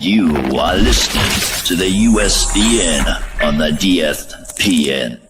You are listening to the USDN on the DSPN.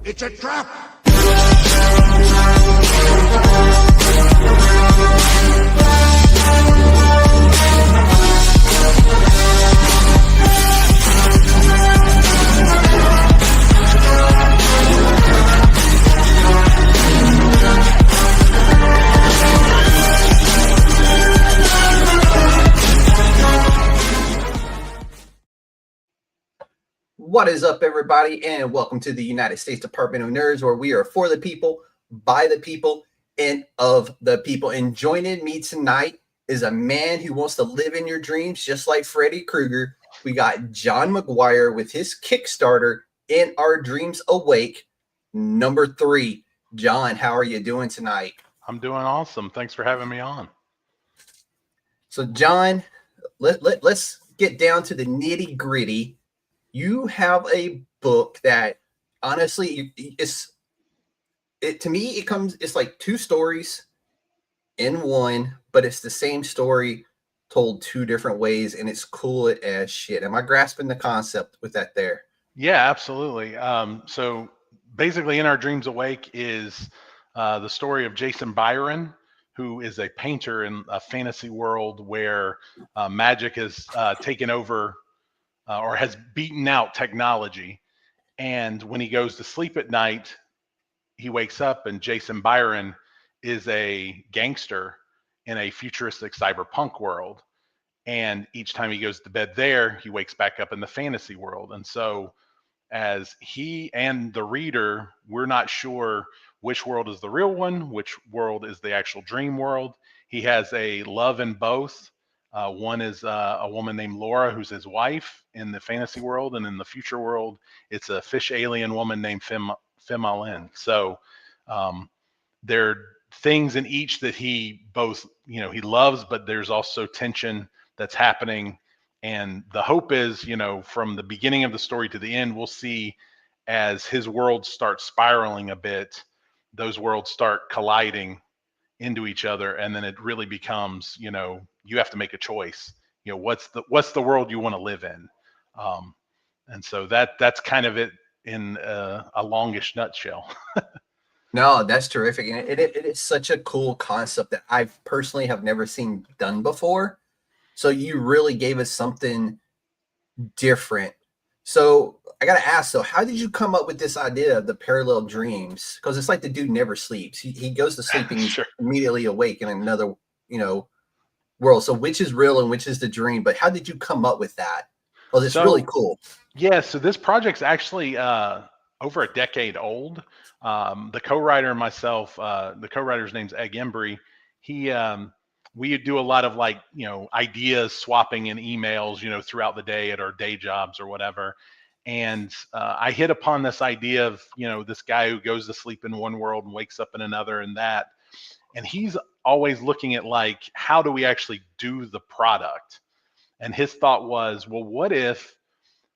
It's a trap! What is up, everybody, and welcome to the United States Department of Nerds, where we are for the people, by the people, and of the people. And joining me tonight is a man who wants to live in your dreams, just like Freddy Krueger. We got John McGuire with his Kickstarter, In Our Dreams Awake, number 3. John, how are you doing tonight? I'm doing awesome. Thanks for having me on. So, John, let's get down to the nitty gritty. You have a book that honestly it's like two stories in one, but it's the same story told two different ways, and it's cool as shit. Am I grasping the concept with that there? Yeah, absolutely. So basically, In Our Dreams Awake is the story of Jason Byron, who is a painter in a fantasy world where magic has taken over or has beaten out technology. And when he goes to sleep at night, he wakes up and Jason Byron is a gangster in a futuristic cyberpunk world. And each time he goes to bed there, he wakes back up in the fantasy world. And so as he and the reader, we're not sure which world is the real one, which world is the actual dream world. He has a love in both. One is a woman named Laura, who's his wife in the fantasy world, and in the future world, it's a fish alien woman named Femalin. So there are things in each that he both, he loves, but there's also tension that's happening. And the hope is, from the beginning of the story to the end, we'll see as his world starts spiraling a bit, those worlds start colliding into each other, and then it really becomes, you have to make a choice. What's the world you want to live in? And so that's kind of it in a longish nutshell. No, that's terrific, and it is such a cool concept that I personally have never seen done before. So you really gave us something different. So I gotta ask, so how did you come up with this idea of the parallel dreams? Because it's like the dude never sleeps. He goes to sleep and he's Sure. immediately awake in another, world. So which is real and which is the dream? But how did you come up with that? Well, it's really cool. Yeah, so this project's actually over a decade old. The co-writer and myself, the co-writer's name's Egg Embry. We do a lot of ideas swapping in emails, throughout the day at our day jobs or whatever. And I hit upon this idea of, this guy who goes to sleep in one world and wakes up in another and that. And he's always looking at how do we actually do the product? And his thought was, well, what if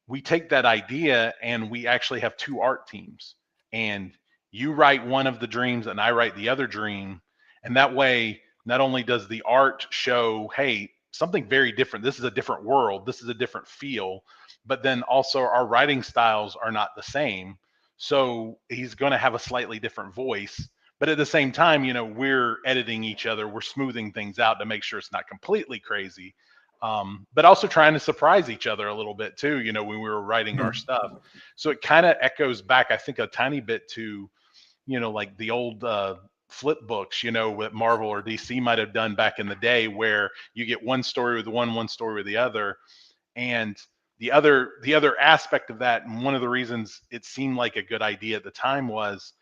we take that idea and we actually have two art teams, and you write one of the dreams and I write the other dream. And that way, not only does the art show, hey, something very different, this is a different world, this is a different feel, but then also our writing styles are not the same. So he's going to have a slightly different voice. But at the same time, we're editing each other, we're smoothing things out to make sure it's not completely crazy. But also trying to surprise each other a little bit too, when we were writing our stuff. So it kind of echoes back, I think, a tiny bit to, like the old flip books, what Marvel or DC might have done back in the day, where you get one story with one story with the other. And the other aspect of that, and one of the reasons it seemed like a good idea at the time, was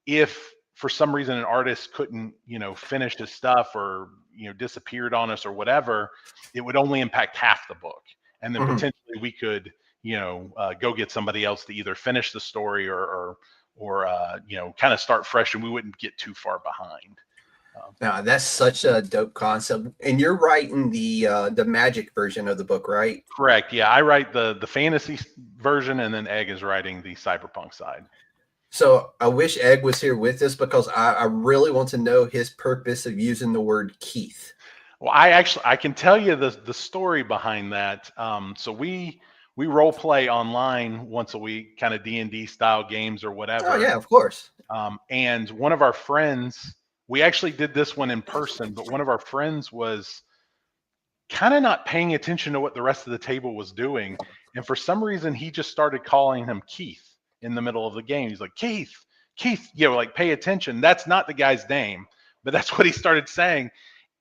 if for some reason an artist couldn't, finish his stuff or, disappeared on us or whatever, it would only impact half the book. And then potentially we could, go get somebody else to either finish the story or kind of start fresh, and we wouldn't get too far behind. Now that's such a dope concept. And you're writing the magic version of the book, right? Correct. Yeah, I write the fantasy version, and then Egg is writing the cyberpunk side. So I wish Egg was here with us, because I really want to know his purpose of using the word Keith. Well, I can tell you the story behind that. So we role play online once a week, kind of D&D style games or whatever. Oh yeah, of course. And one of our friends, we actually did this one in person, but one of our friends was kind of not paying attention to what the rest of the table was doing. And for some reason, he just started calling him Keith in the middle of the game. He's like, Keith, like pay attention. That's not the guy's name, but that's what he started saying.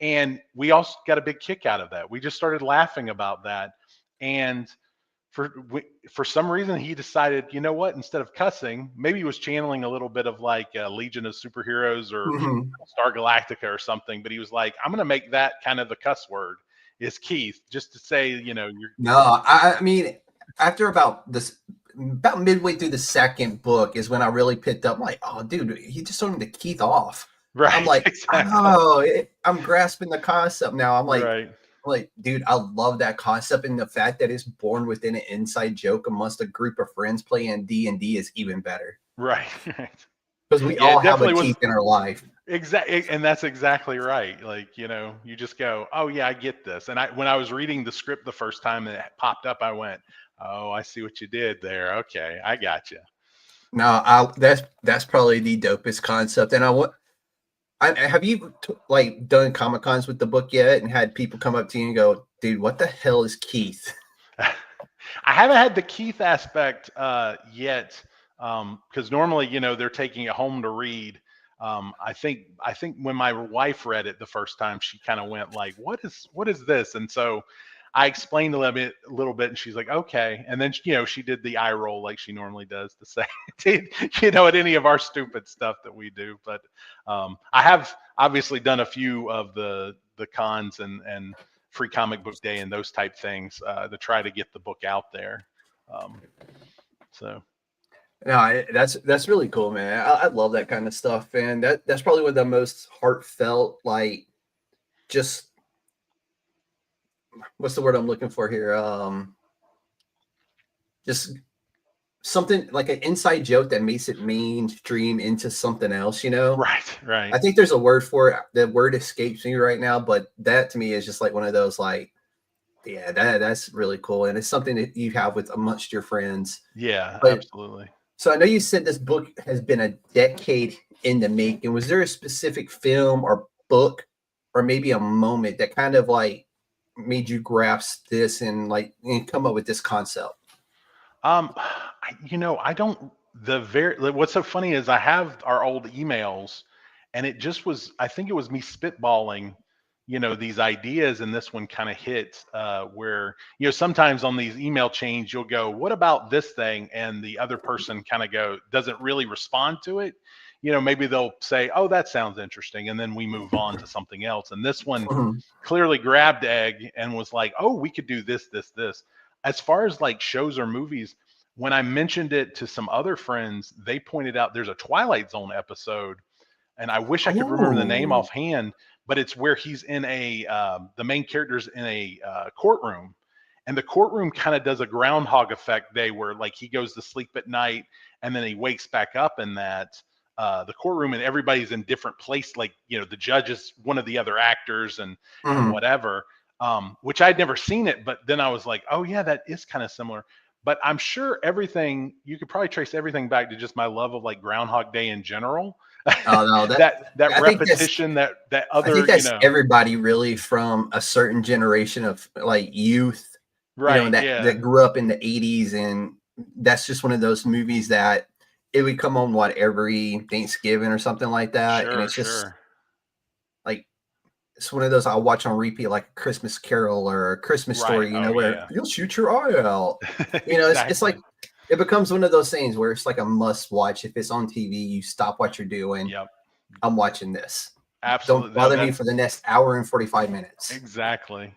And we also got a big kick out of that. We just started laughing about that. And for some reason, he decided, you know what, instead of cussing, maybe he was channeling a little bit of like Legion of Superheroes or Star Galactica or something. But he was like, I'm going to make that kind of the cuss word is Keith, just to say, you're. No, I mean, after about midway through the second book is when I really picked up, like, oh, dude, he just told him to Keith off. Right. I'm like, exactly. I'm grasping the concept now. I'm like, right. Like, dude, I love that concept, and the fact that it's born within an inside joke amongst a group of friends playing D&D is even better. Right. Because we all have a Keith in our life. Exactly, and that's exactly right. Like, you just go, oh yeah, I get this. And when I was reading the script the first time and it popped up, I went, oh, I see what you did there. Okay, I got you. No, that's probably the dopest concept. And have you done Comic-Cons with the book yet and had people come up to you and go, dude, what the hell is Keith? I haven't had the Keith aspect yet, because normally, they're taking it home to read. I think when my wife read it the first time, she kind of went like, what is this? And so I explained a little bit, and she's like, okay. And then, she did the eye roll like she normally does to say, at any of our stupid stuff that we do. But I have obviously done a few of the cons and Free Comic Book Day and those type things to try to get the book out there. So. No, that's really cool, man. I love that kind of stuff. And that's probably one of the most heartfelt, like, just, what's the word I'm looking for here? Just something like an inside joke that makes it mainstream into something else, Right. I think there's a word for it. The word escapes me right now, but that to me is just like one of those, like, yeah, that's really cool. And it's something that you have with amongst your friends. Yeah, but, absolutely. So I know you said this book has been a decade in the making. Was there a specific film or book or maybe a moment that kind of like made you grasp this and come up with this concept? I don't, what's so funny is I have our old emails, and it just was, I think it was me spitballing, these ideas, and this one kind of hit where, sometimes on these email chains, you'll go, what about this thing? And the other person kind of doesn't really respond to it. Maybe they'll say, oh, that sounds interesting. And then we move on to something else. And this one clearly grabbed Egg and was like, oh, we could do this. As far as like shows or movies, when I mentioned it to some other friends, they pointed out there's a Twilight Zone episode, and I wish I could remember the name offhand, but it's where he's in the main character's in a courtroom, and the courtroom kind of does a Groundhog Effect day where like he goes to sleep at night and then he wakes back up in the courtroom, and everybody's in different place. Like, the judge is one of the other actors and whatever, which I'd never seen it. But then I was like, oh yeah, that is kind of similar. But I'm sure you could probably trace everything back to just my love of like Groundhog Day in general. Oh no, that repetition, that other. I think that's everybody really from a certain generation of like youth, right? That grew up in the 80s, and that's just one of those movies that it would come on every Thanksgiving or something like that, and it's just like it's one of those I'll watch on repeat, like a Christmas Carol or a Christmas Story, where you'll shoot your eye out. Exactly. It's like it becomes one of those things where it's like a must watch. If it's on TV, you stop what you're doing. Yep. I'm watching this. Absolutely. Don't bother me for the next hour and 45 minutes. Exactly.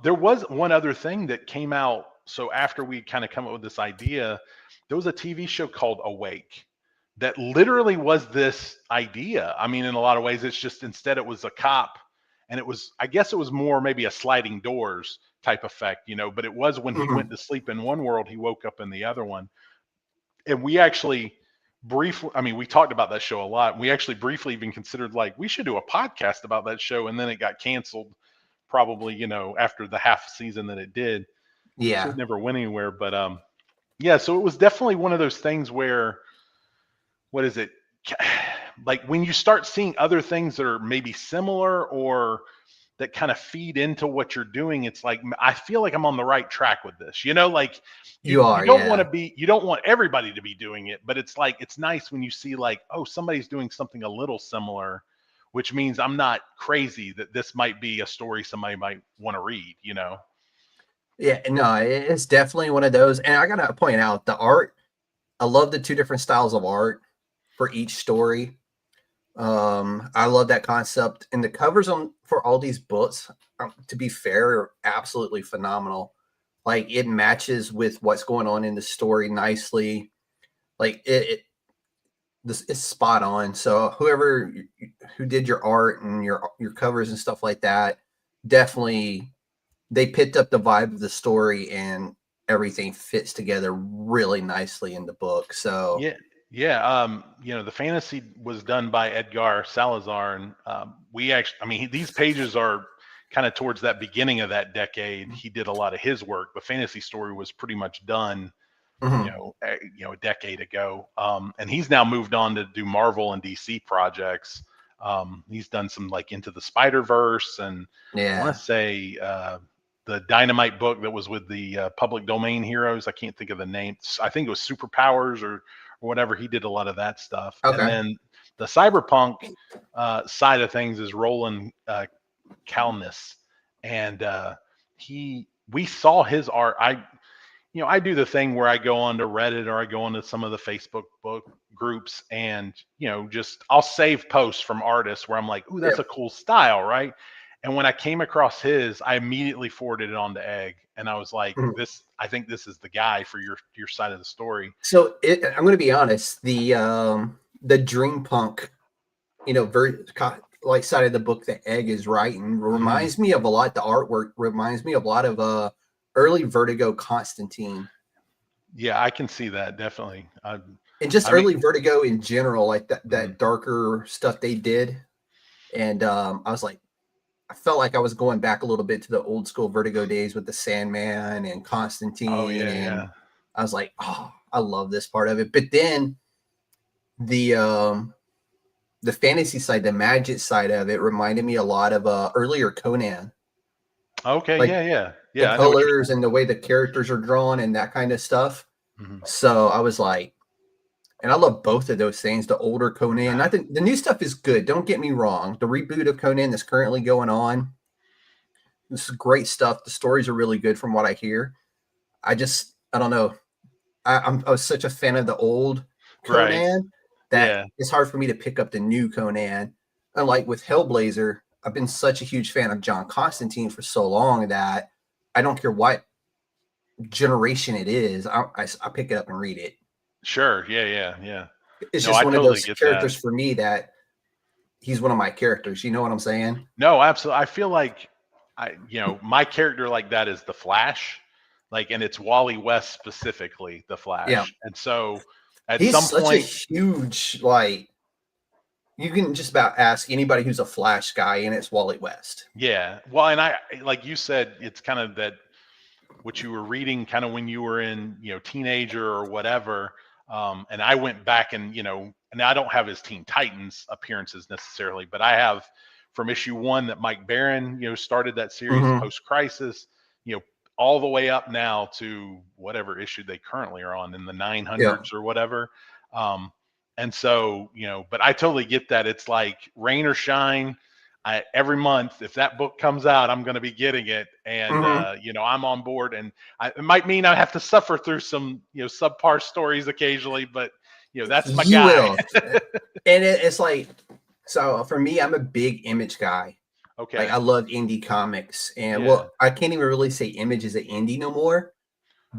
There was one other thing that came out. So after we kind of come up with this idea, there was a TV show called Awake that literally was this idea. I mean, in a lot of ways, it's just instead it was a cop, and it was, I guess it was more maybe a sliding doors type effect, but it was when he went to sleep in one world, he woke up in the other one. And we actually we talked about that show a lot. We actually briefly even considered like we should do a podcast about that show, and then it got canceled probably, after the half season that it did. Yeah. So it never went anywhere. But yeah, so it was definitely one of those things where, what is it? Like when you start seeing other things that are maybe similar or that kind of feed into what you're doing, it's like, I feel like I'm on the right track with this, like you don't want to be, you don't want everybody to be doing it, but it's like, it's nice when you see like, oh, somebody's doing something a little similar, which means I'm not crazy that this might be a story somebody might want to read, Yeah, no, it's definitely one of those. And I got to point out the art. I love the two different styles of art for each story. I love that concept, and the covers for all these books, to be fair, are absolutely phenomenal. Like it matches with what's going on in the story nicely. Like it's spot on. So who did your art and your covers and stuff like that, definitely they picked up the vibe of the story, and everything fits together really nicely in the book. So yeah. The fantasy was done by Edgar Salazar, and these pages are kind of towards that beginning of that decade. He did a lot of his work. The fantasy story was pretty much done, a decade ago. And he's now moved on to do Marvel and DC projects. He's done some like Into the Spider-Verse, and I want to say the Dynamite book that was with the Public Domain heroes. I can't think of the name. I think it was Superpowers or whatever. He did a lot of that stuff. Okay. And then the cyberpunk side of things is Roland Kalmus. And we saw his art. I do the thing where I go onto Reddit or I go onto some of the Facebook book groups, and, I'll save posts from artists where I'm like, ooh, that's a cool style. Right. And when I came across his, I immediately forwarded it on to Egg, and I was like, I think this is the guy for your side of the story. So I'm going to be honest, the dreampunk, like side of the book that Egg is writing reminds me of a lot. The artwork reminds me of a lot of early Vertigo Constantine. Yeah, I can see that definitely. And just early Vertigo in general, like that darker stuff they did. And I was like, I felt like I was going back a little bit to the old school Vertigo days with the Sandman and Constantine. Oh, yeah. I was like, oh, I love this part of it. But then the fantasy side, the magic side of it reminded me a lot of earlier Conan. Okay, like, yeah. The colors and the way the characters are drawn and that kind of stuff. So I was like, and I love both of those things. The older Conan, the new stuff is good. Don't get me wrong. The reboot of Conan that's currently going on, this is great stuff. The stories are really good from what I hear. I don't know. I was such a fan of the old Conan that it's hard for me to pick up the new Conan. Unlike with Hellblazer, I've been such a huge fan of John Constantine for so long that I don't care what generation it is. I pick it up and read it. Sure. Yeah. It's just one of those characters for me that he's one of my characters. You know what I'm saying? No, absolutely. I feel like my character like that is the Flash, and it's Wally West specifically, the Flash. Yeah. And so he's some point, a huge, you can just about ask anybody who's a Flash guy, and it's Wally West. Yeah. Well, and I, like you said, it's kind of that what you were reading kind of when you were in, teenager or whatever. And I went back and, and I don't have his Teen Titans appearances necessarily, but I have from issue 1 that Mike Barron, started that series post-crisis, all the way up now to whatever issue they currently are on in the 900s or whatever. And so, but I totally get that. It's like rain or shine. Every month, if that book comes out, I'm going to be getting it. And, I'm on board, and it might mean I have to suffer through some, subpar stories occasionally, but that's my guy. And it's like, So for me, I'm a big Image guy. Okay. Like I love indie comics, and Yeah. well, I can't even really say Image is an indie no more.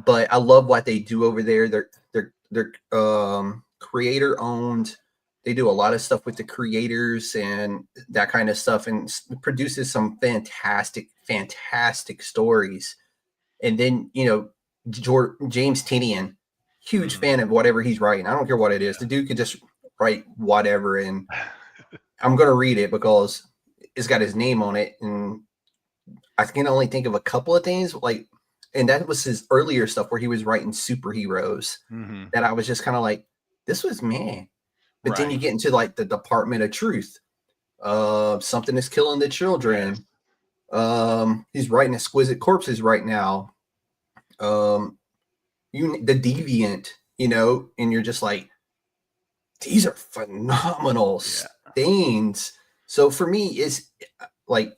But I love what they do over there. They're creator owned. They do a lot of stuff with the creators and that kind of stuff, and produces some fantastic stories. And then James Tinian, huge fan of whatever he's writing. I don't care what it is. The dude could just write whatever, and I'm gonna read it because it's got his name on it. And I can only think of a couple of things like. And that was his earlier stuff where he was writing superheroes that I was just kind of like, this was man. But then you get into like the Department of Truth. Something is killing the children. He's writing Exquisite Corpses right now. The Deviant, and you're just like, these are phenomenal things. So for me, it's like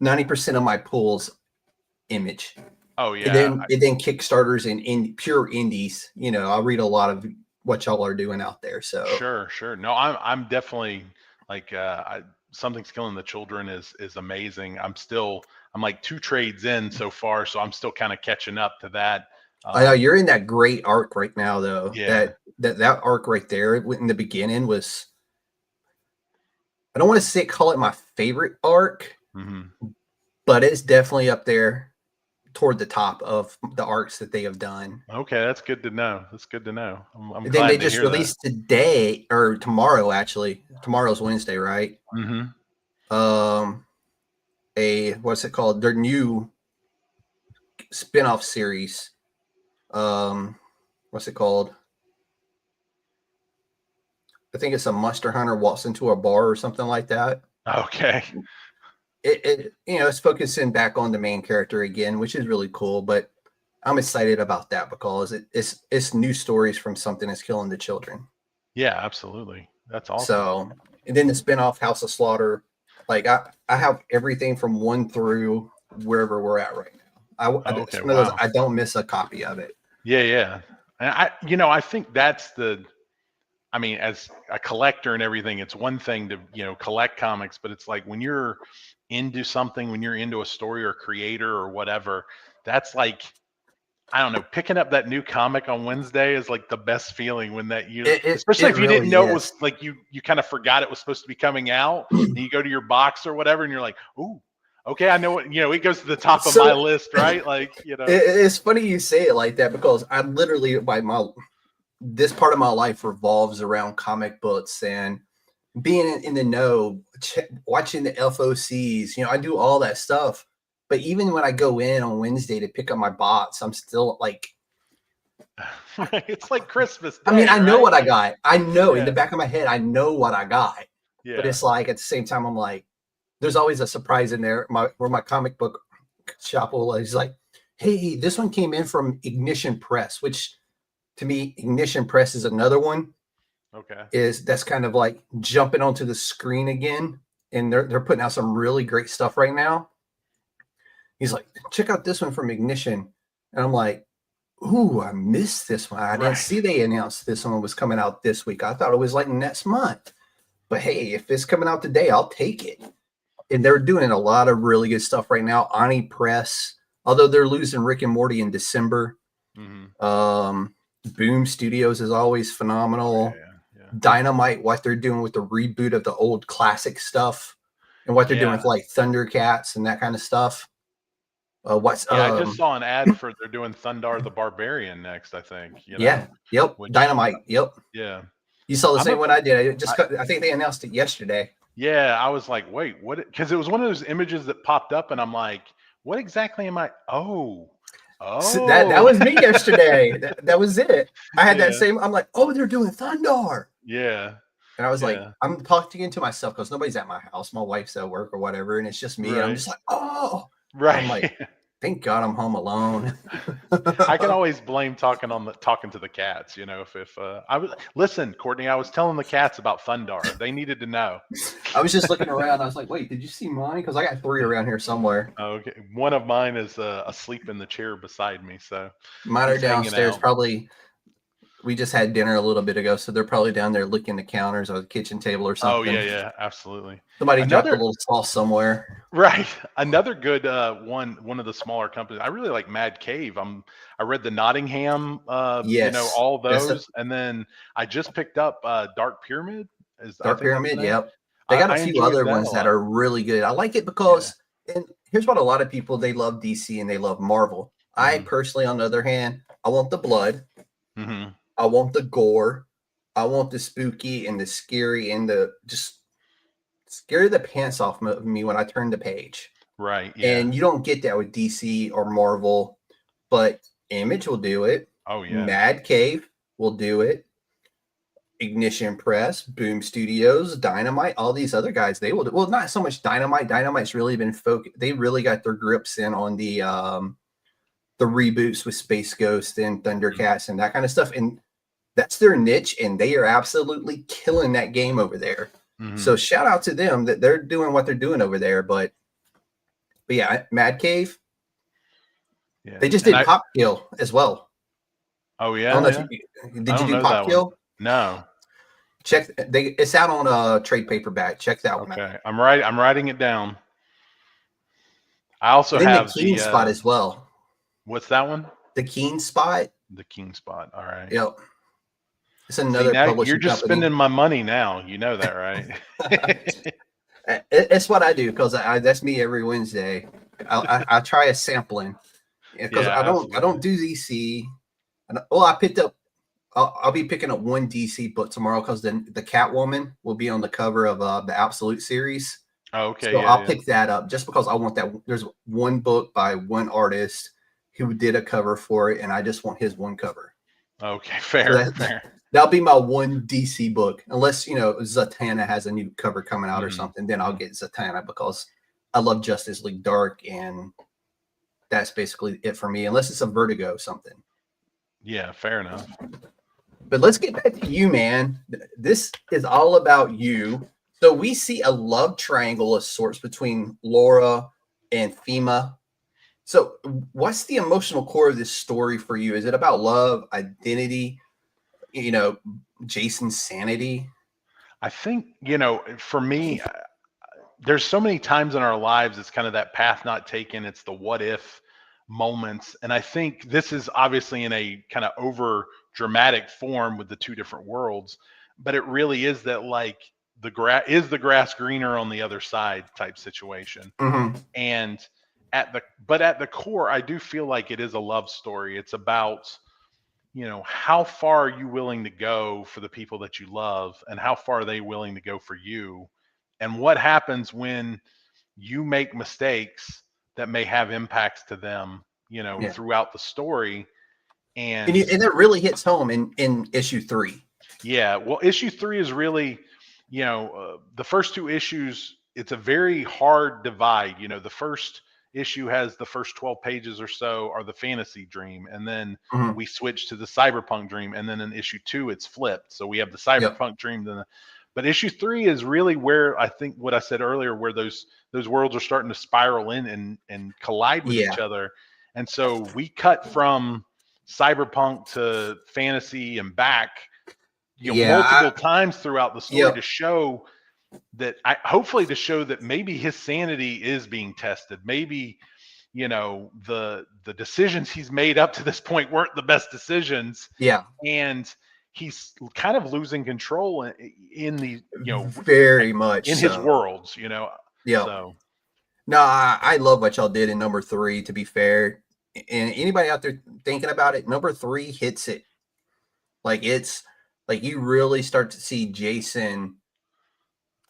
90% of my pulls Image. Oh yeah. And then Kickstarters and in pure indies. I'll read a lot of what y'all are doing out there. So sure. No, I'm definitely like Something's Killing the Children is amazing. I'm like 2 trades in so far, so I'm still kind of catching up to that. I know you're in that great arc right now, though. Yeah. That arc right there in the beginning was. I don't want to call it my favorite arc, but it's definitely up there toward the top of the arcs that they have done. Okay, that's good to know. I'm and glad then they to just hear released today or tomorrow, actually. Tomorrow's Wednesday, right? What's it called? Their new spin-off series. What's it called? I think it's a Monster Hunter walks into a bar or something like that. Okay. It's focusing back on the main character again, which is really cool. But I'm excited about that because it's new stories from Something That's Killing the Children. Yeah, absolutely. That's awesome. So, and then the spinoff House of Slaughter, like I have everything from 1 through wherever we're at right now. I don't miss a copy of it. Yeah. And I think that's as a collector and everything, it's one thing to, collect comics, but it's like when you're into something, when you're into a story or creator or whatever, that's like, I don't know, picking up that new comic on Wednesday is like the best feeling when especially if you really didn't know is. It was like, you kind of forgot it was supposed to be coming out and you go to your box or whatever and you're like, ooh, okay, I know what, it goes to the top of my list, right? Like, It's funny you say it like that because I literally, this part of my life revolves around comic books and being in the know, watching the FOCs. I do all that stuff. But even when I go in on Wednesday to pick up my box, I'm still like, it's like Christmas Day, I know right? what I got. I know in the back of my head, I know what I got. Yeah. But it's like at the same time, I'm like, there's always a surprise in there. Where my comic book shop is like, hey, this one came in from Ignition Press, which to me, Ignition Press is another one. Okay. That's kind of like jumping onto the screen again, and they're putting out some really great stuff right now. He's like, check out this one from Ignition, and I'm like, ooh, I missed this one. I didn't see they announced this one was coming out this week. I thought it was like next month, but hey, if it's coming out today, I'll take it. And they're doing a lot of really good stuff right now. Ani Press, although they're losing Rick and Morty in December. Boom Studios is always phenomenal. Yeah. Dynamite, what they're doing with the reboot of the old classic stuff and what they're doing with like Thundercats and that kind of stuff. I just saw an ad for they're doing Thundar the Barbarian next, I think. Yep. Dynamite. Yep. Yeah. You saw the same one I did. I think they announced it yesterday. Yeah, I was like, wait, what? Because it was one of those images that popped up, and I'm like, what exactly am I? Oh. So that was me yesterday. that was it. I had that same. I'm like, oh, they're doing Thundar. Yeah. And I was like, I'm talking to myself because nobody's at my house. My wife's at work or whatever, and it's just me. And I'm just like, oh, right. I'm like, thank God I'm home alone. I can always blame talking to the cats. If I was listen, Courtney, I was telling the cats about Thundar. They needed to know. I was just looking around. I was like, wait, did you see mine? Because I got 3 around here somewhere. Okay, one of mine is asleep in the chair beside me. So mine are downstairs, probably we just had dinner a little bit ago, so they're probably down there licking the counters or the kitchen table or Oh something. yeah, absolutely. Somebody dropped a Another little sauce somewhere. right, another good one of the smaller companies. I really like Mad Cave. I read the Nottingham, Yes, all that's a those, and then I just picked up Dark Pyramid. I Dark think that's the Pyramid. name. Yep, they got a I few enjoyed other that a ones that lot. are really good. I like it Yeah. because, and here's what a lot of people, they love DC and they love Marvel. I Hmm. personally, on the other hand, I want the blood, Hmm. I want the gore, I want the spooky and the scary and the just scare the pants off of me when I turn the page. Right. Yeah. And you don't get that with DC or Marvel, but Image will do it. Oh yeah. Mad Cave will do it. Ignition Press, Boom Studios, Dynamite, all these other guys, they will do, well, not so much Dynamite. Dynamite's really been focused. They really got their grips in on the reboots with Space Ghost and Thundercats and that kind of stuff. And that's their niche, and they are absolutely killing that game over there. Hmm. So shout out to them that they're doing what they're doing over there. But yeah, Mad Cave, Yeah. they just And did Pop Kill as well. oh I don't yeah, know yeah. if you I did you don't do know Pop that one. Kill? No. Check it's out on a trade paperback. Check that one out. Okay. I'm writing it down. I also And then the have Keen Spot as well. what's that one? The Keen Spot. The King Spot. All right. Yep. It's See, another now you're publishing just company. spending my money now. You know that, right? It's what I do because that's me every Wednesday. I try a sampling because Yeah, I don't do DC. Well, I picked up. I'll be picking up one DC book tomorrow because then the Catwoman will be on the cover of the Absolute series. Oh, okay. So Yeah, I'll yeah. pick that up just because I want that. There's one book by one artist who did a cover for it, and I just want his one cover. Okay, So fair, fair. that'll be my one DC book, unless Zatanna has a new cover coming out or Mhm. something. Then I'll get Zatanna because I love Justice League Dark, and that's basically it for me. Unless it's a Vertigo something. Yeah, fair enough. But let's get back to you, man. This is all about you. So we see a love triangle of sorts between Laura and Fema. So what's the emotional core of this story for you? Is it about love, identity, Jason's sanity? I think, for me, there's so many times in our lives it's kind of that path not taken. It's the what if moments. And I think this is obviously in a kind of over dramatic form with the two different worlds, but it really is that like the grass greener on the other side type situation. Mm-hmm. And at the core, I do feel like it is a love story. It's about, how far are you willing to go for the people that you love, and how far are they willing to go for you, and what happens when you make mistakes that may have impacts to them, Yeah. throughout the story. And And it really hits home in issue 3. yeah, well, issue 3 is really, the first two issues, it's a very hard divide. The first issue has the first 12 pages or so are the fantasy dream, and then Mhm. we switch to the cyberpunk dream, and then in issue 2 it's flipped. So we have the Yep. cyberpunk dream, but issue 3 is really where I think what I said earlier, where those worlds are starting to spiral in and collide with each other. And so we cut from cyberpunk to fantasy and back, multiple times throughout the story to show that hopefully to show that maybe his sanity is being tested. Maybe, the decisions he's made up to this point weren't the best decisions. Yeah. And he's kind of losing control in the, very much in his worlds, Yeah. So no, I love what y'all did in number 3, to be fair. And anybody out there thinking about it, number 3 hits it. Like it's like you really start to see Jason.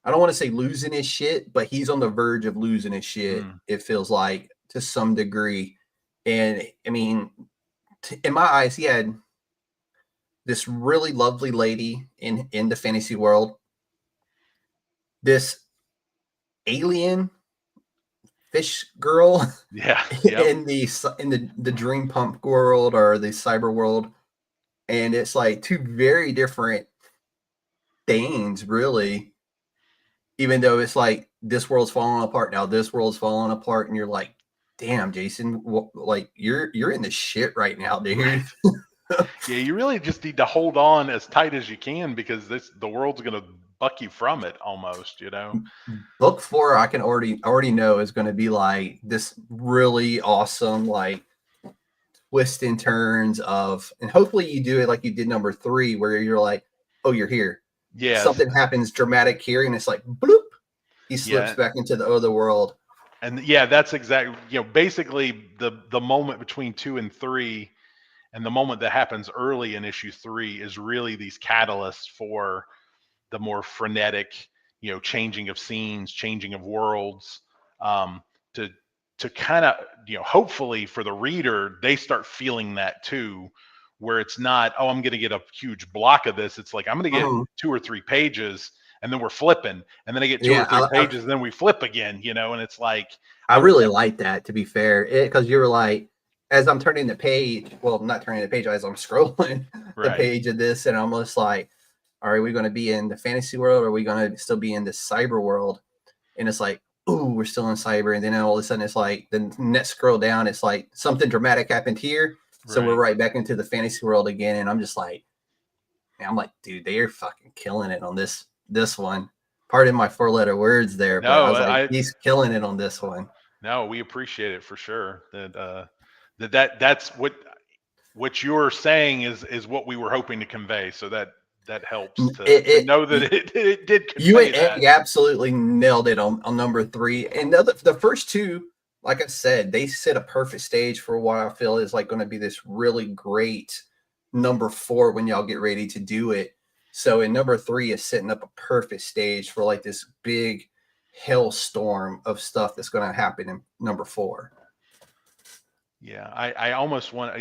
I don't want to say losing his shit, but he's on the verge of losing his shit. It feels like to some degree. And I mean, in my eyes, he had this really lovely lady in the fantasy world, this alien fish girl in the dreampunk world or the cyber world. And it's like two very different things, really. Even though it's like this world's falling apart now, this world's falling apart, and you're like, "Damn, Jason, like you're in the shit right now, dude." Yeah, you really just need to hold on as tight as you can because the world's gonna buck you from it almost, you know. Book 4, I can already know is going to be like this really awesome, like twists and turns of, and hopefully you do it like you did number 3, where you're like, oh, you're here. Yes. Something happens dramatic here, and it's like, bloop, he slips Yeah. back into the other world. And yeah, that's exactly, basically the moment between 2 and 3 and the moment that happens early in issue 3 is really these catalysts for the more frenetic, changing of scenes, changing of worlds, to kind of, hopefully for the reader, they start feeling that too, where it's not, oh, I'm going to get a huge block of this. It's like, I'm going to get 2 or 3 pages and then we're flipping, and then I get 2 or 3 pages and then we flip again, and it's like, I really like that, to be fair, because you were like, as I'm turning the page, well, not turning the page, as I'm scrolling the page of this, and I'm almost like, are we going to be in the fantasy world, or are we going to still be in the cyber world? And it's like, ooh, we're still in cyber. And then all of a sudden it's like the next scroll down, it's like something dramatic happened here. So we're right back into the fantasy world again. And I'm just like, man, I'm like, dude, they are fucking killing it on this one. Pardon my 4-letter words there, but I was like, he's killing it on this one. No, we appreciate it for sure. That's what you're saying is what we were hoping to convey. So that helps to know that it did convey that. You absolutely nailed it on number 3. And the first 2, like I said, they set a perfect stage for what I feel is like going to be this really great number 4 when y'all get ready to do it. So in number 3 is setting up a perfect stage for like this big hailstorm of stuff that's going to happen in number 4. Yeah, I almost want,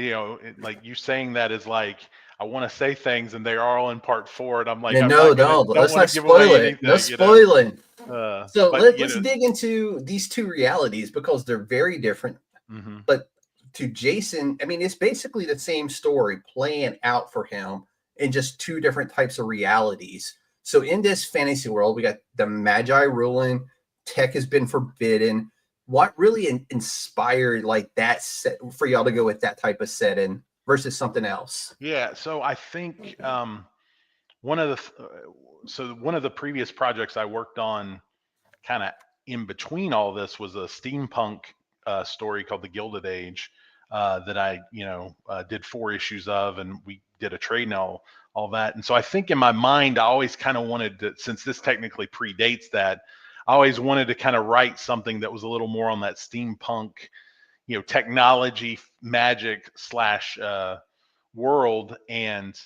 like you saying that is like, I want to say things and they are all in part 4, and I'm like, no, let's not spoil it. No spoiling. So let's dig into these 2 realities because they're very different. Mm-hmm. But to Jason, I mean, it's basically the same story playing out for him in just 2 different types of realities. So in this fantasy world, we got the magi ruling, tech has been forbidden. What really inspired like that set for y'all to go with that type of setting versus something else? Yeah, so I think one of the previous projects I worked on kind of in between all this was a steampunk story called the Gilded Age that I did 4 issues of, and we did a trade and all that. And so I think in my mind I always kind of wanted to, since this technically predates that, I always wanted to kind of write something that was a little more on that steampunk, technology, magic / world. And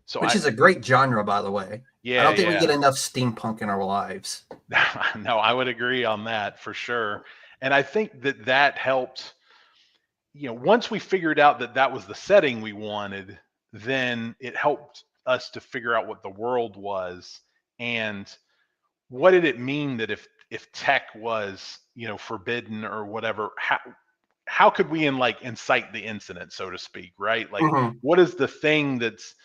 so which is a great genre, by the way. Yeah, I don't think we get enough steampunk in our lives. No, I would agree on that for sure. And I think that helped, once we figured out that was the setting we wanted, then it helped us to figure out what the world was and what did it mean that if tech was, forbidden or whatever, how could we incite the incident, so to speak, right? Like, what is the thing that's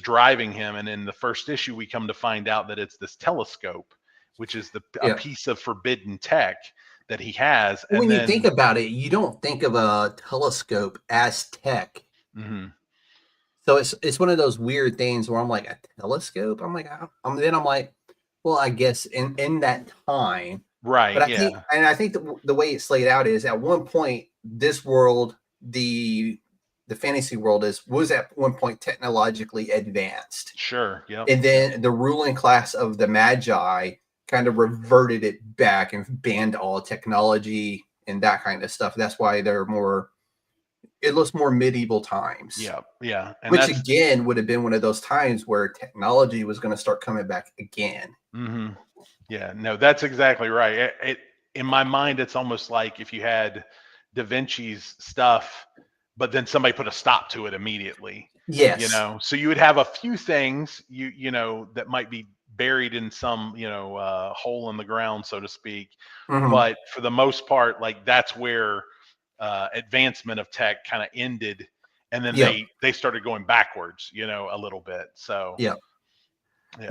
driving him? And in the first issue, we come to find out that it's this telescope, which is a piece of forbidden tech that he has. And when you think about it, you don't think of a telescope as tech. Mm-hmm. So it's one of those weird things where I'm like, a telescope? I'm like, then I'm like, well, I guess in that time, right? But I think the way it's laid out is at one point this world, the fantasy world was at one point technologically advanced. Sure. Yeah. And then the ruling class of the magi kind of reverted it back and banned all technology and that kind of stuff. That's why it looks more medieval times. Yeah. Yeah. And which again would have been one of those times where technology was going to start coming back again. Mm-hmm. Yeah, no, that's exactly right. In my mind, it's almost like if you had Da Vinci's stuff, but then somebody put a stop to it immediately. Yes. So you would have a few things that might be buried in some, hole in the ground, so to speak. Mm-hmm. But for the most part, like that's where advancement of tech kind of ended. And then they started going backwards, a little bit. So, yeah.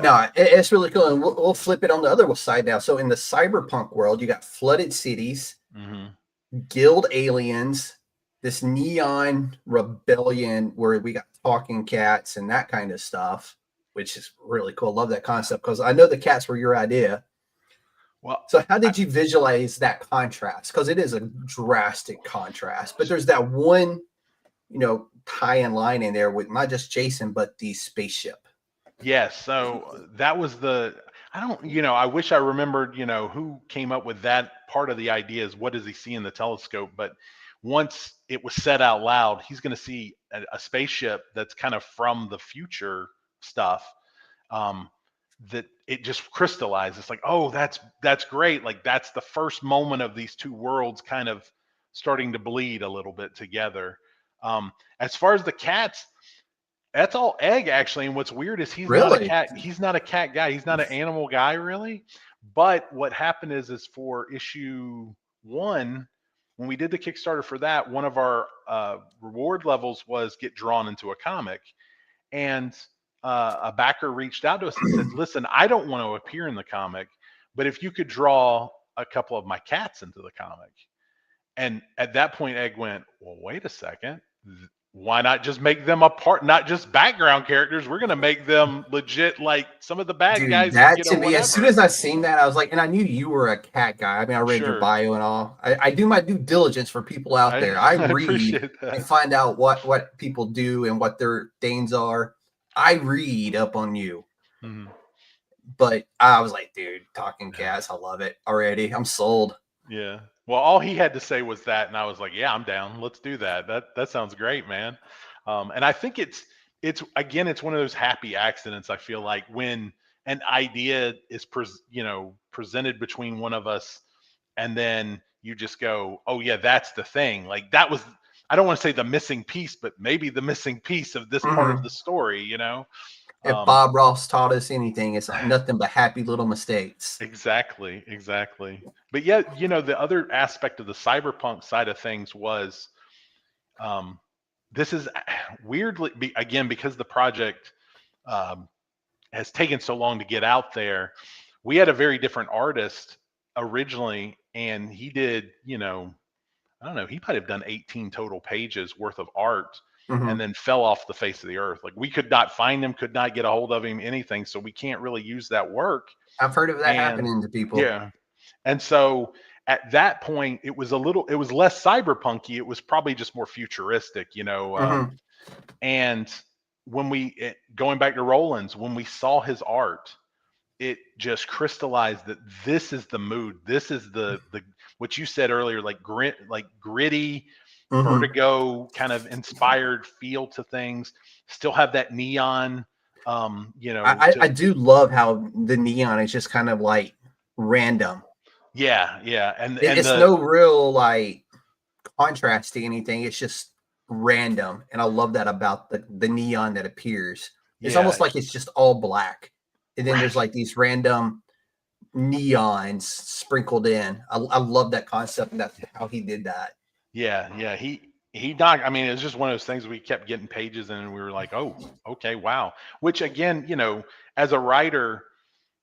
No, it's really cool. And we'll flip it on the other side now. So in the cyberpunk world, you got flooded cities, guild aliens, this neon rebellion where we got talking cats and that kind of stuff, which is really cool. Love that concept because I know the cats were your idea. Well, So how did you visualize that contrast? Because it is a drastic contrast, but there's that one, tie-in line in there with not just Jason, but the spaceship. yes. So that was I wish I remembered, who came up with that part of the idea is what does he see in the telescope? But once it was said out loud, he's going to see a spaceship that's kind of from the future stuff. That it just crystallized. It's like, oh, that's great. Like that's the first moment of these two worlds kind of starting to bleed a little bit together. As far as the cats, that's all Egg actually. And what's weird is he's not a Really? cat. He's not a cat guy. He's not an animal guy really. But what happened is for issue 1, when we did the Kickstarter for that, one of our reward levels was get drawn into a comic, and a backer reached out to us and said, "Listen, I don't want to appear in the comic, but if you could draw a couple of my cats into the comic." And at that point, Egg went, "Well, wait a second. Why not just make them a part, not just background characters? We're going to make them legit, like some of the bad Dude, guys." that to me, whatever. as soon as I seen that, I was like, and I knew you were a cat guy. I mean, I read your Sure. bio and all. I do my due diligence for people out there. I read appreciate that. and find out what people do and what their things are. I read up on you. Mhm. But I was like, dude, talking cats, I love it already. I'm sold. Yeah. Well, all he had to say was that, and I was like, "Yeah, I'm down. Let's do that. That sounds great, man." And I think it's again, it's one of those happy accidents. I feel like when an idea is presented between one of us, and then you just go, "Oh yeah, that's the thing." Like that was, I don't want to say the missing piece, but maybe the missing piece of this part of the story. If Bob Ross taught us anything, it's nothing but happy little mistakes. Exactly. But yeah, the other aspect of the cyberpunk side of things was, this is weirdly, again, because the project has taken so long to get out there. We had a very different artist originally, and he did, I don't know, he might have done 18 total pages worth of art. And then fell off the face of the earth. Like we could not find him, could not get a hold of him, anything. So we can't really use that work. I've heard of that And happening to people. yeah. And so at that point, it was less cyberpunky. It was probably just more futuristic, and when going back to Roland's, when we saw his art, it just crystallized that this is the mood. This is the what you said earlier, like gritty, Vertigo kind of inspired feel to things. Still have that neon. I do love how the neon is just kind of like random. Yeah, and it's no real like contrast to anything. It's just random, and I love that about the neon that appears. It's almost like it's just all black, and then there's like these random neons sprinkled in. I love that concept, and that's how he did that. Yeah. He knocked. I mean, it's just one of those things we kept getting pages in, and we were like, oh, okay, wow. Which again, as a writer,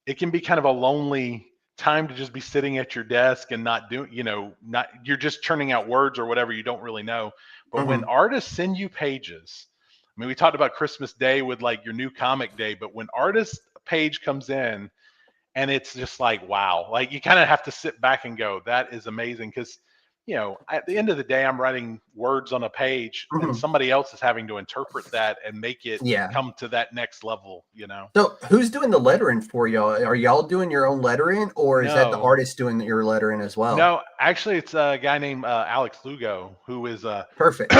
it can be kind of a lonely time to just be sitting at your desk and not doing, you're just churning out words or whatever, you don't really know. But when artists send you pages, I mean, we talked about Christmas Day with like your new comic day, but when artist page comes in and it's just like, wow, like you kind of have to sit back and go, that is amazing. Because at the end of the day, I'm writing words on a page and somebody else is having to interpret that and make it come to that next level, So who's doing the lettering for y'all? Are y'all doing your own lettering, or is that the artist doing your lettering as well? No, actually it's a guy named Alex Lugo, who is perfect.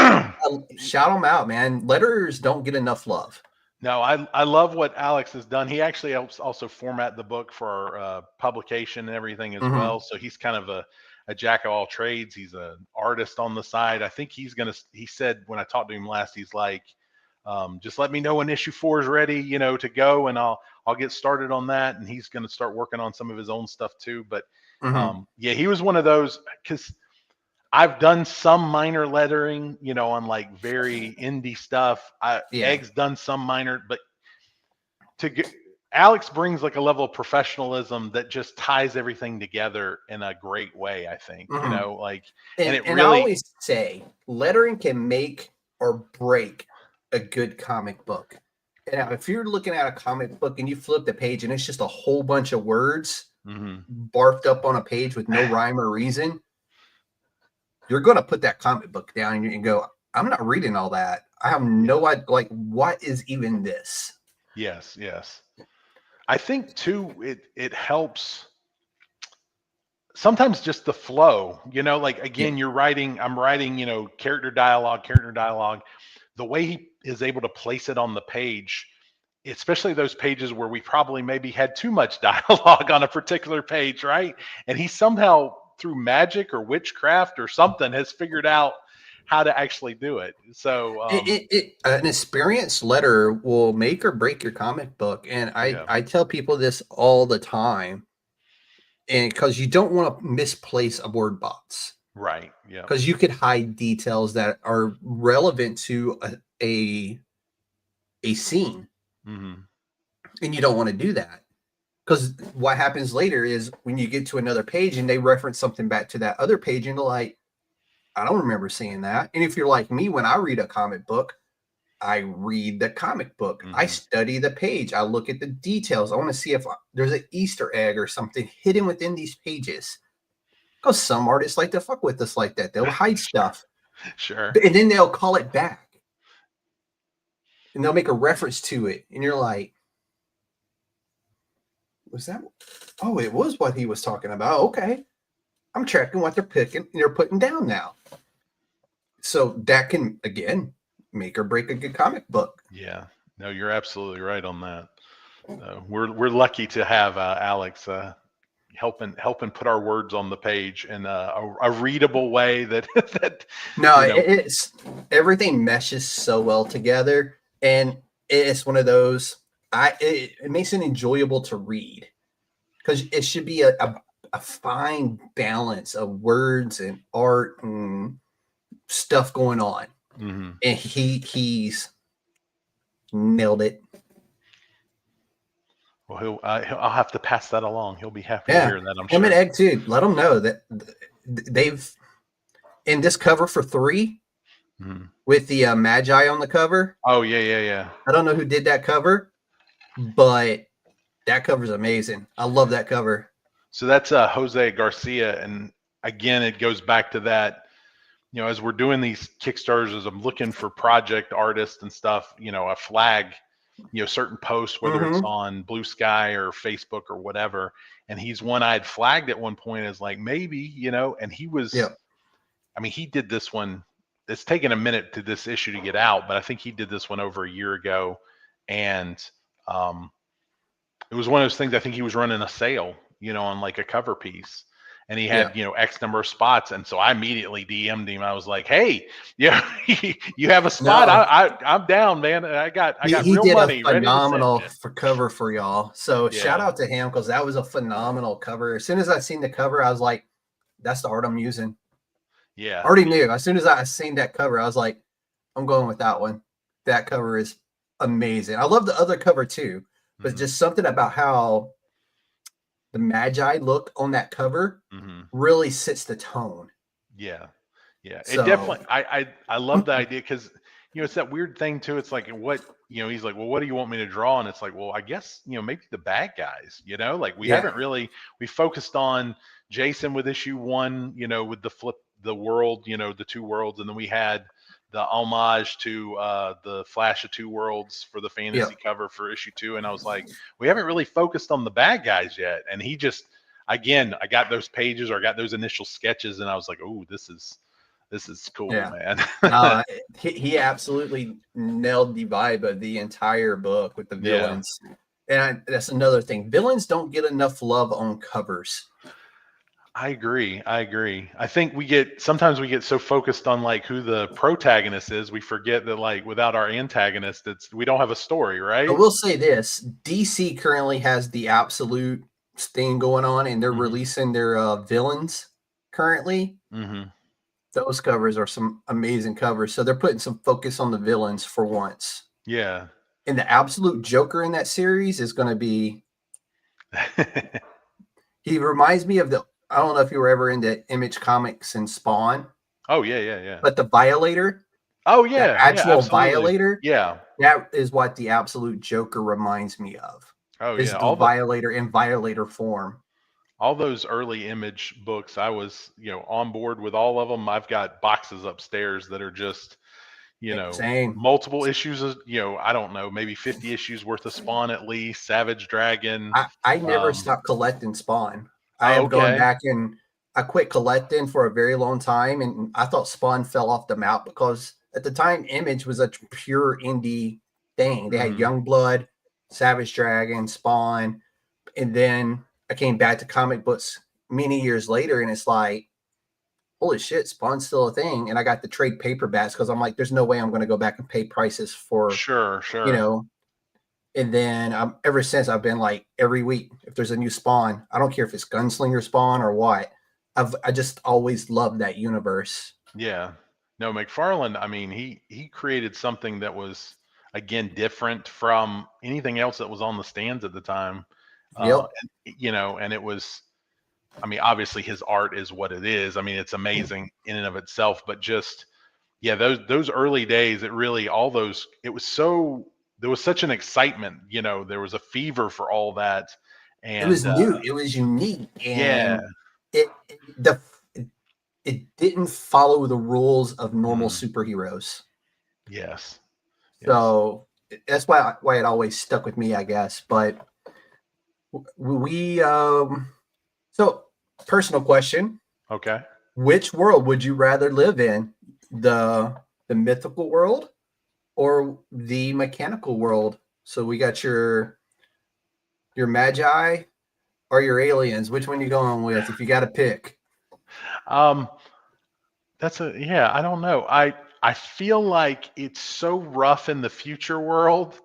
Shout him out, man. Letterers don't get enough love. No, I love what Alex has done. He actually helps also format the book for our publication and everything as well. So he's kind of a jack of all trades. He's an artist on the side. I think he said when I talked to him last, he's like, just let me know when issue 4 is ready, to go, and I'll get started on that. And he's going to start working on some of his own stuff too. But he was one of those, because I've done some minor lettering, on like very indie stuff. Egg's done some minor, but Alex brings like a level of professionalism that just ties everything together in a great way, I think. You know, like, and it and I really, always say lettering can make or break a good comic book. And now, if you're looking at a comic book and you flip the page and it's just a whole bunch of words barfed up on a page with no rhyme or reason, you're going to put that comic book down and go, I'm not reading all that. I have no idea. Like, what is even this? Yes. I think too, it helps sometimes just the flow, you know, like again, I'm writing, you know, character dialogue, the way he is able to place it on the page, especially those pages where we probably maybe had too much dialogue on a particular page, right? And he somehow through magic or witchcraft or something has figured out how to actually do it. So an experienced letter will make or break your comic book. And I tell people this all the time. And because you don't want to misplace a word box. Right. Yeah. Because you could hide details that are relevant to a scene. And you don't want to do that. Because what happens later is when you get to another page and they reference something back to that other page, and you're like, I don't remember seeing that. And if you're like me, when I read a comic book, I read the comic book. I study the page. I look at the details. I want to see if there's an Easter egg or something hidden within these pages. Because some artists like to fuck with us like that. They'll hide stuff. Sure. And then they'll call it back. And they'll make a reference to it. And you're like, was that? Oh, it was what he was talking about. Okay. I'm tracking what they're putting down now. So that can, again, make or break a good comic book. Yeah. No, you're absolutely right on that. We're lucky to have Alex helping put our words on the page in a readable way that it's everything meshes so well together, and it's one of those it makes it enjoyable to read because it should be a fine balance of words and art and stuff going on. And he's nailed it. Well, I'll have to pass that along. He'll be happy to hear that. I'm sure. Him and Egg too. Let them know that they've in this cover for 3 with the magi on the cover. Oh yeah. I don't know who did that cover, but that cover's amazing. I love that cover. So that's Jose Garcia, and again, it goes back to that. You know, as we're doing these Kickstarters, as I'm looking for project artists and stuff, you know, a flag, you know, certain posts, whether it's on Blue Sky or Facebook or whatever. And he's one I had flagged at one point as like, maybe, you know, and he was, I mean, he did this one. It's taken a minute to this issue to get out, but I think he did this one over a year ago. And it was one of those things, I think he was running a sale, you know, on like a cover piece. And he had, you know, X number of spots. And so I immediately DM'd him. I was like, hey, yeah, you have a spot. No. I'm down, man. I got real money. He did a phenomenal cover for y'all. So shout out to him because that was a phenomenal cover. As soon as I seen the cover, I was like, that's the art I'm using. Yeah. I already knew. As soon as I seen that cover, I was like, I'm going with that one. That cover is amazing. I love the other cover too, but just something about how the magi look on that cover really sets the tone. Yeah. So, it definitely, I love the idea because, you know, it's that weird thing too. It's like, what, you know, he's like, well, what do you want me to draw? And it's like, well, I guess, you know, maybe the bad guys, you know, like we haven't really, we focused on Jason with issue 1, you know, with the world, you know, the 2 worlds. And then we had the homage to the Flash of 2 Worlds for the fantasy cover for issue 2. And I was like, we haven't really focused on the bad guys yet. And he just, again, I got those pages or I got those initial sketches and I was like, oh, this is cool, man. He absolutely nailed the vibe of the entire book with the villains. And that's another thing. Villains don't get enough love on covers. I agree. I think sometimes we get so focused on like who the protagonist is, we forget that like without our antagonist, we don't have a story, right? I will say this: DC currently has the absolute thing going on, and they're releasing their villains currently. Those covers are some amazing covers. So they're putting some focus on the villains for once. Yeah. And the absolute Joker in that series is going to be. He reminds me of I don't know if you were ever into Image Comics and Spawn. Oh yeah. But the Violator. Oh The yeah, actual absolutely. Violator. Yeah. That is what the absolute Joker reminds me of. Oh Is yeah. the Violator in Violator form. All those early Image books, I was, on board with all of them. I've got boxes upstairs that are just, Same. multiple issues of, I don't know, maybe 50 issues worth of Spawn at least, Savage Dragon. I never stopped collecting Spawn. I have gone Okay. back and I quit collecting for a very long time, and I thought Spawn fell off the map because at the time Image was a pure indie thing. They had Youngblood, Savage Dragon, Spawn, and then I came back to comic books many years later, and it's like, holy shit, Spawn's still a thing. And I got the trade paperbacks because I'm like, there's no way I'm going to go back and pay prices for, Sure. And then ever since I've been like, every week, if there's a new Spawn, I don't care if it's Gunslinger Spawn or what. I just always loved that universe. Yeah. No, McFarlane, I mean, he created something that was, again, different from anything else that was on the stands at the time. Yep. And it was, I mean, obviously his art is what it is. I mean, it's amazing in and of itself, but just, those early days, it really, it was there was such an excitement, there was a fever for all that. And it was new, it was unique. And it didn't follow the rules of normal superheroes. Yes. So that's why it always stuck with me, I guess. But so personal question. Okay. Which world would you rather live in? The mythical world or the mechanical world? So we got your magi or your aliens. Which one are you going with if you got to pick? I don't know. I feel like it's so rough in the future world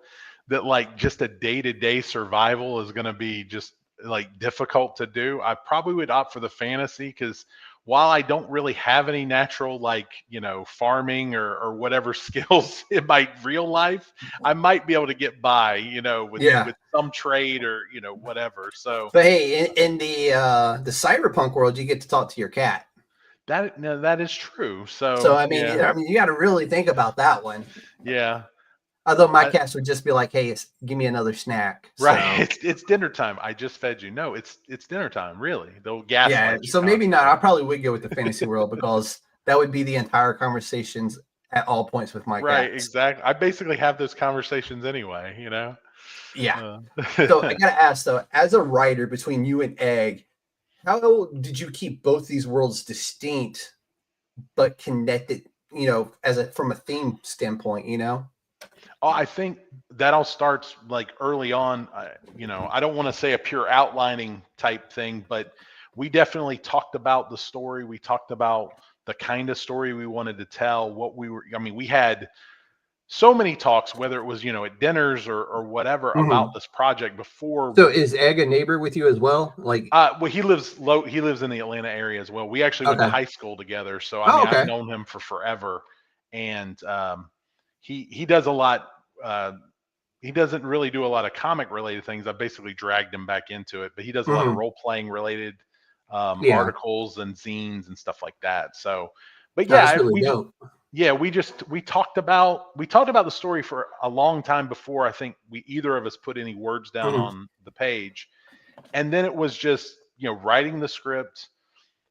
that like just a day-to-day survival is going to be just like difficult to do. I probably would opt for the fantasy because while I don't really have any natural farming or whatever skills in my real life, I might be able to get by, with some trade or whatever. So, but hey, in the cyberpunk world, you get to talk to your cat. That is true. So I mean, you got to really think about that one. Yeah. Although my cats would just be like, "Hey, give me another snack." Right. So. It's dinner time. I just fed you. No, it's dinner time. Really. They'll gaslight. Yeah. So maybe not. I probably would go with the fantasy world because that would be the entire conversations at all points with my cats. Right. Exactly. I basically have those conversations anyway. Yeah. So I gotta ask though, as a writer between you and Egg, how did you keep both these worlds distinct but connected? From a theme standpoint, Oh, I think that all starts like early on. I don't want to say a pure outlining type thing, but we definitely talked about the story. We talked about the kind of story we wanted to tell, we had so many talks, whether it was, at dinners or whatever about this project before. So is Egg a neighbor with you as well? Well, he lives in the Atlanta area as well. We actually went to high school together. So, I've known him for forever. And, he does a lot. He doesn't really do a lot of comic related things. I basically dragged him back into it, but he does a lot of role playing related articles and zines and stuff like that. So, but we talked about the story for a long time before I think either of us put any words down on the page, and then it was just writing the script.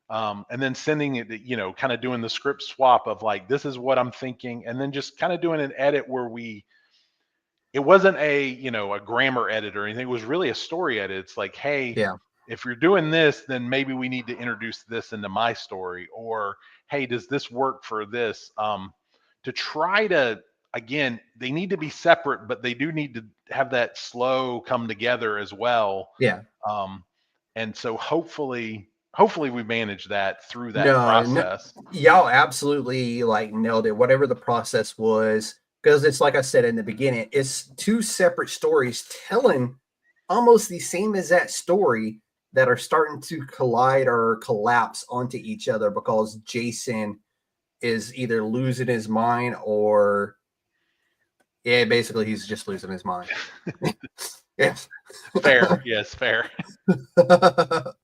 And then sending it, kind of doing the script swap of like, this is what I'm thinking. And then just kind of doing an edit where it wasn't a grammar edit or anything. It was really a story edit. It's like, hey, if you're doing this, then maybe we need to introduce this into my story, or, hey, does this work for this? To try to, again, they need to be separate, but they do need to have that slow come together as well. Yeah. And so hopefully we managed that through that process. Y'all absolutely nailed it, whatever the process was, because it's like I said in the beginning, it's two separate stories telling almost the same exact story that are starting to collide or collapse onto each other because Jason is either losing his mind or Yeah, basically, he's just losing his mind. Yes. Fair. Yes, fair. But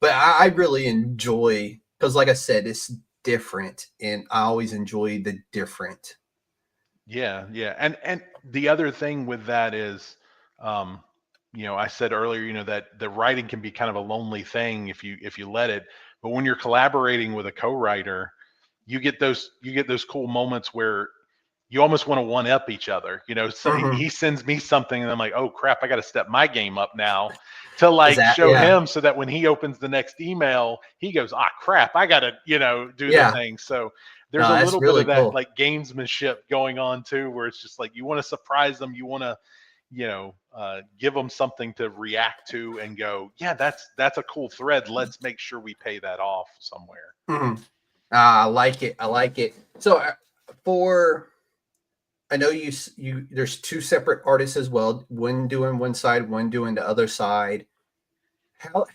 I really enjoy, because like I said, it's different, and I always enjoy the different. Yeah, yeah. And the other thing with that is, I said earlier, that the writing can be kind of a lonely thing if you let it. But when you're collaborating with a co-writer, you get those cool moments where you almost want to one up each other. So he sends me something and I'm like, oh crap, I got to step my game up now to like show him, so that when he opens the next email, he goes, ah crap, I got to, do the thing. So there's a little bit of that cool, like gamesmanship going on too, where it's just like, you want to surprise them. You want to, give them something to react to and go, yeah, that's a cool thread. Let's make sure we pay that off somewhere. I like it. I like it. So I know you there's two separate artists as well, one doing one side, one doing the other side.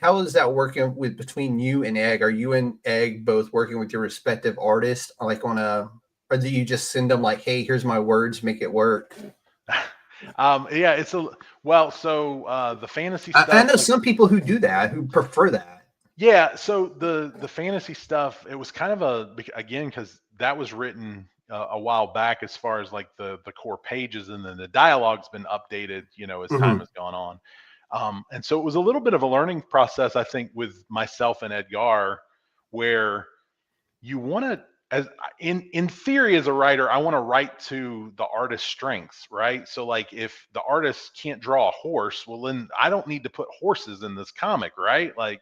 How is that working between you and Egg? Are you and Egg both working with your respective artists, like or do you just send them like, hey, here's my words, make it work? Yeah, the fantasy stuff. I know some people who do that, who prefer that. Yeah, so the fantasy stuff, it was kind of again, because that was written a while back, as far as like the core pages, and then the dialogue's been updated, as time has gone on. And so it was a little bit of a learning process, I think, with myself and Edgar, where you want to, as in theory, as a writer, I want to write to the artist's strengths, right? So like, if the artist can't draw a horse, well then I don't need to put horses in this comic, right? Like,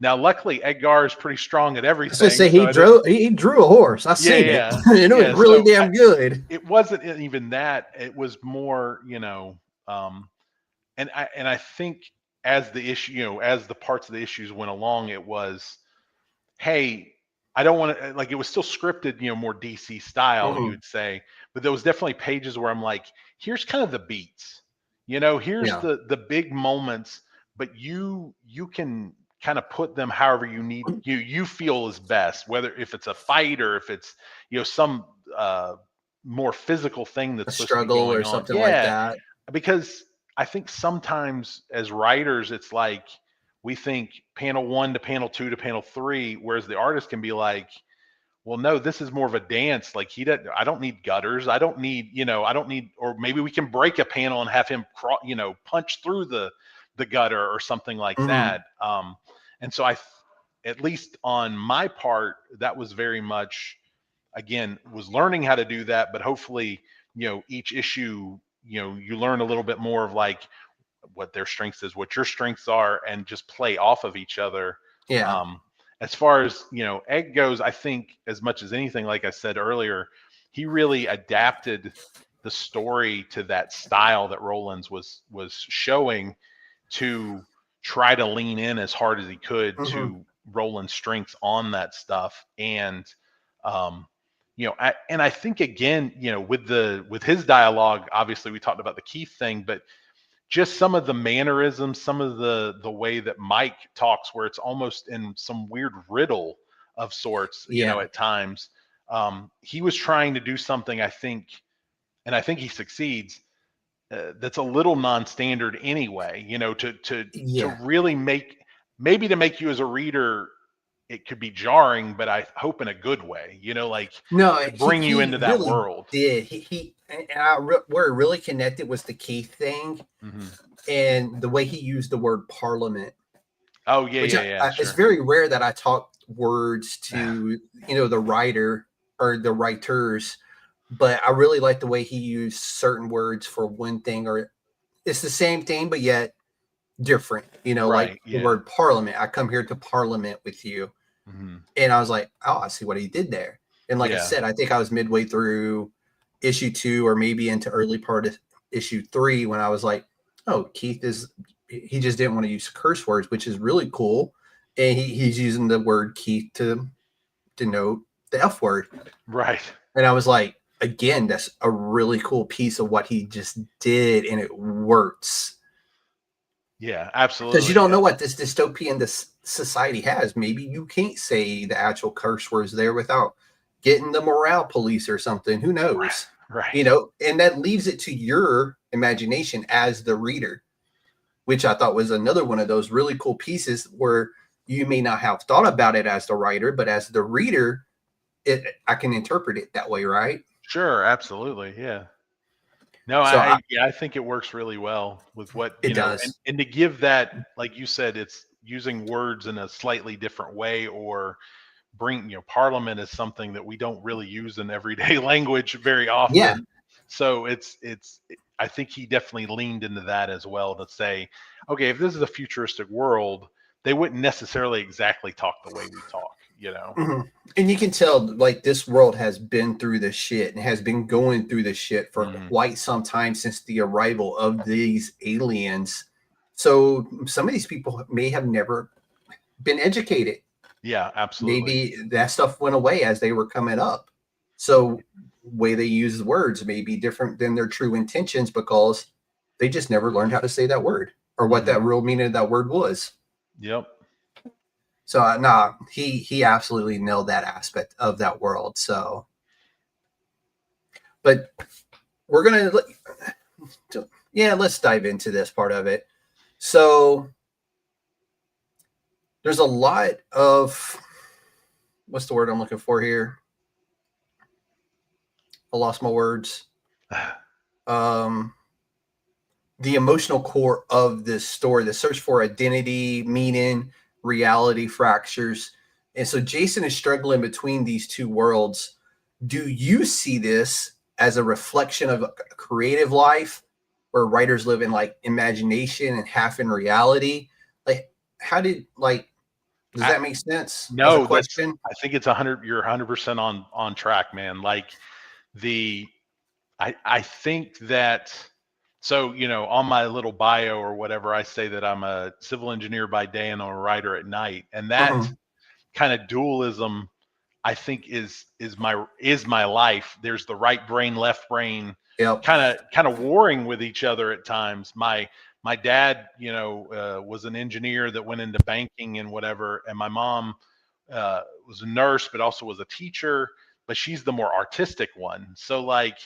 now luckily Edgar is pretty strong at everything. I say, he drew a horse. I seen it. It was really damn good. It wasn't even that. It was more, and I think as the issue, as the parts of the issues went along, it was, hey, I don't want to, like, it was still scripted, more DC style, you would say, but there was definitely pages where I'm like, here's kind of the beats, here's the big moments, but you can kind of put them however you need, you feel is best, whether if it's a fight or if it's, some more physical thing that's a struggle or something like that. Because I think sometimes as writers, it's like, we think panel 1 to panel 2 to panel 3, whereas the artist can be like, well, no, this is more of a dance. Like, I don't need gutters. I don't need, or maybe we can break a panel and have him, punch through the gutter or something like that. And so at least on my part, that was very much, again, was learning how to do that, but hopefully, each issue, you learn a little bit more of like what their strengths is, what your strengths are, and just play off of each other. Yeah. As far as, Egg goes, I think as much as anything, like I said earlier, he really adapted the story to that style that Rollins was showing, to try to lean in as hard as he could to Roland's strengths on that stuff. And, I think, again, with his dialogue, obviously we talked about the Keith thing, but just some of the mannerisms, some of the way that Mike talks, where it's almost in some weird riddle of sorts, at times. He was trying to do something, I think, and I think he succeeds, that's a little non-standard anyway, to really make you as a reader, it could be jarring, but I hope in a good way, bring you into that really world. Where it really connected was the Keith thing, and the way he used the word parliament. Oh yeah. It's very rare that I talk words to, the writer or the writers, but I really like the way he used certain words for one thing, or it's the same thing, but yet different, like the word parliament. I come here to parliament with you. And I was like, oh, I see what he did there. And like I said, I think I was midway through issue 2 or maybe into early part of issue 3 when I was like, oh, he just didn't want to use curse words, which is really cool. And he's using the word Keith to denote the F word. Right. And I was like, again, that's a really cool piece of what he just did, and it works. Yeah, absolutely. Because you don't know what this dystopian society has. Maybe you can't say the actual curse words there without getting the morale police or something. Who knows? Right. And that leaves it to your imagination as the reader, which I thought was another one of those really cool pieces where you may not have thought about it as the writer, but as the reader, I can interpret it that way, right? Sure, absolutely. Yeah. No, So I think it works really well with what, it does. and to give that, like you said, it's using words in a slightly different way, or bring, parliament is something that we don't really use in everyday language very Yeah. often. So I think he definitely leaned into that as well, to say, okay, if this is a futuristic world, they wouldn't necessarily exactly talk the way we talk, Mhm. And you can tell, like, this world has been through this shit and has been going through this shit for Mhm. quite some time since the arrival of these aliens. So some of these people may have never been educated. Yeah, absolutely. Maybe that stuff went away as they were coming up. So way they use words may be different than their true intentions because they just never learned how to say that word or what that Mhm. real meaning of that word was. Yep. So he absolutely nailed that aspect of that world. So, but we're let's dive into this part of it. So there's a lot of, what's the word I'm looking for here? I lost my words. The emotional core of this story, the search for identity, meaning, reality fractures. And so Jason is struggling between these two worlds. Do you see this as a reflection of a creative life where writers live in like imagination and half in reality? Like, does I, that make sense as a no, question? I think it's 100, you're 100% on track, man. Like, the, I think that, so, on my little bio or whatever, I say that I'm a civil engineer by day and I'm a writer at night. And that Mhm. kind of dualism, I think, is my life. There's the right brain, left brain, Yep. kind of warring with each other at times. My dad, was an engineer that went into banking and whatever, and my mom was a nurse, but also was a teacher. But she's the more artistic one. So, like,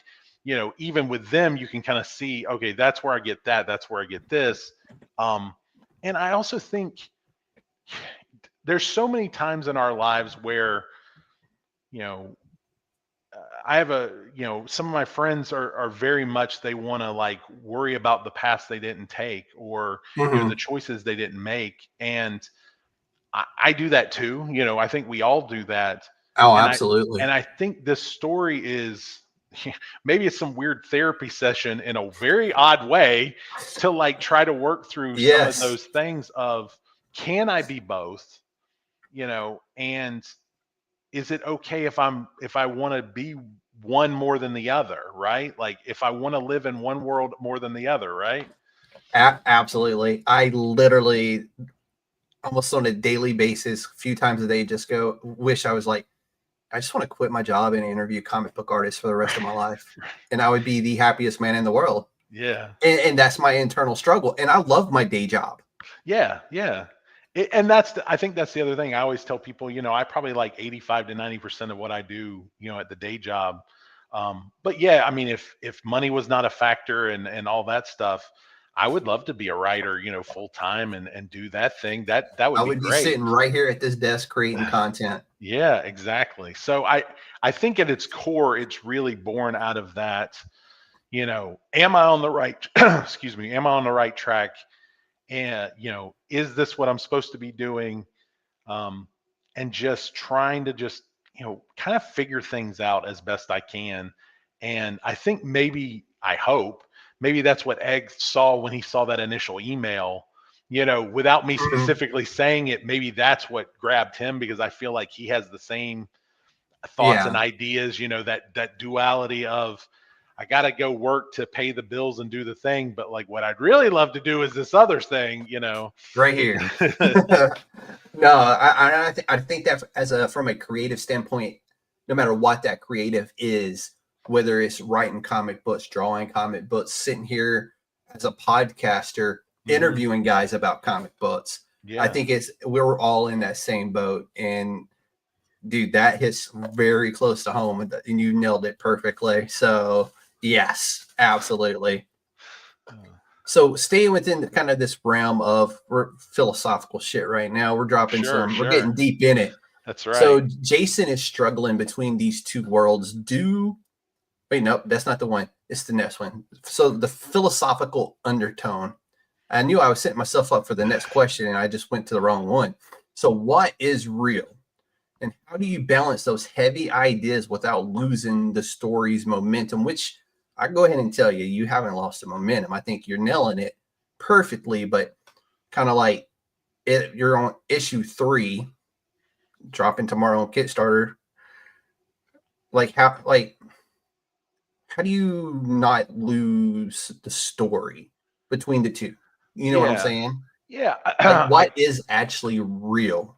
even with them, you can kind of see, okay, that's where I get that. That's where I get this. And I also think there's so many times in our lives where, you know I have some of my friends are very much, they want to, like, worry about the paths they didn't take, or the Mhm. choices they didn't make. And I do that too. I think we all do that. Oh, and i and absolutely. I think this story is maybe it's some weird therapy session in a very odd way, to, like, try to work through some of Yes. those things of, can I be both, and is it okay if I want to be one more than the other, right? Like, if I want to live in one world more than the other, right? Absolutely. I literally almost on a daily basis, a few times a day, just wish I was like, I just want to quit my job and interview comic book artists for the rest of my life. And I would be the happiest man in the world. Yeah. And that's my internal struggle. And I love my day job. Yeah, yeah. And I think that's the other thing. I always tell people, I probably like 85 to 90% of what I do, at the day job. But yeah, I mean, if money was not a factor, and all that stuff, I would love to be a writer, full time, and do that thing. That would I be would be great. sitting right here at this desk creating content. Yeah, exactly. So I think at its core, it's really born out of that, am I on the right excuse me, am I on the right track? And, is this what I'm supposed to be doing? Um, and just trying to just, kind of figure things out as best I can. And I think, I hope maybe that's what Egg saw when he saw that initial email, without me Mhm. specifically saying it. Maybe that's what grabbed him, because I feel like he has the same thoughts Yeah, and ideas, that duality of, I got to go work to pay the bills and do the thing, but, like, what I'd really love to do is this other thing. right here. No, I think that from a creative standpoint, no matter what that creative is, whether it's writing comic books, drawing comic books, sitting here as a podcaster, Hmm. interviewing guys about comic books, I Yeah. think we're all in that same boat. And dude, that hits very close to home, and you nailed it perfectly. So yes, absolutely. So staying within kind of this realm of philosophical shit right now, we're dropping we're getting deep in it. That's right. So Jason is struggling between these two worlds. Wait, nope, that's not the one. It's the next one. So the philosophical undertone. I knew I was setting myself up for the next question, and I just went to the wrong one. So what is real? And how do you balance those heavy ideas without losing the story's momentum, which I go ahead and tell you, you haven't lost the momentum. I think you're nailing it perfectly, but kind of like you're on issue 3, dropping tomorrow on Kickstarter. How do you not lose the story between the two? You know what I'm saying? Yeah. Like, what is actually real?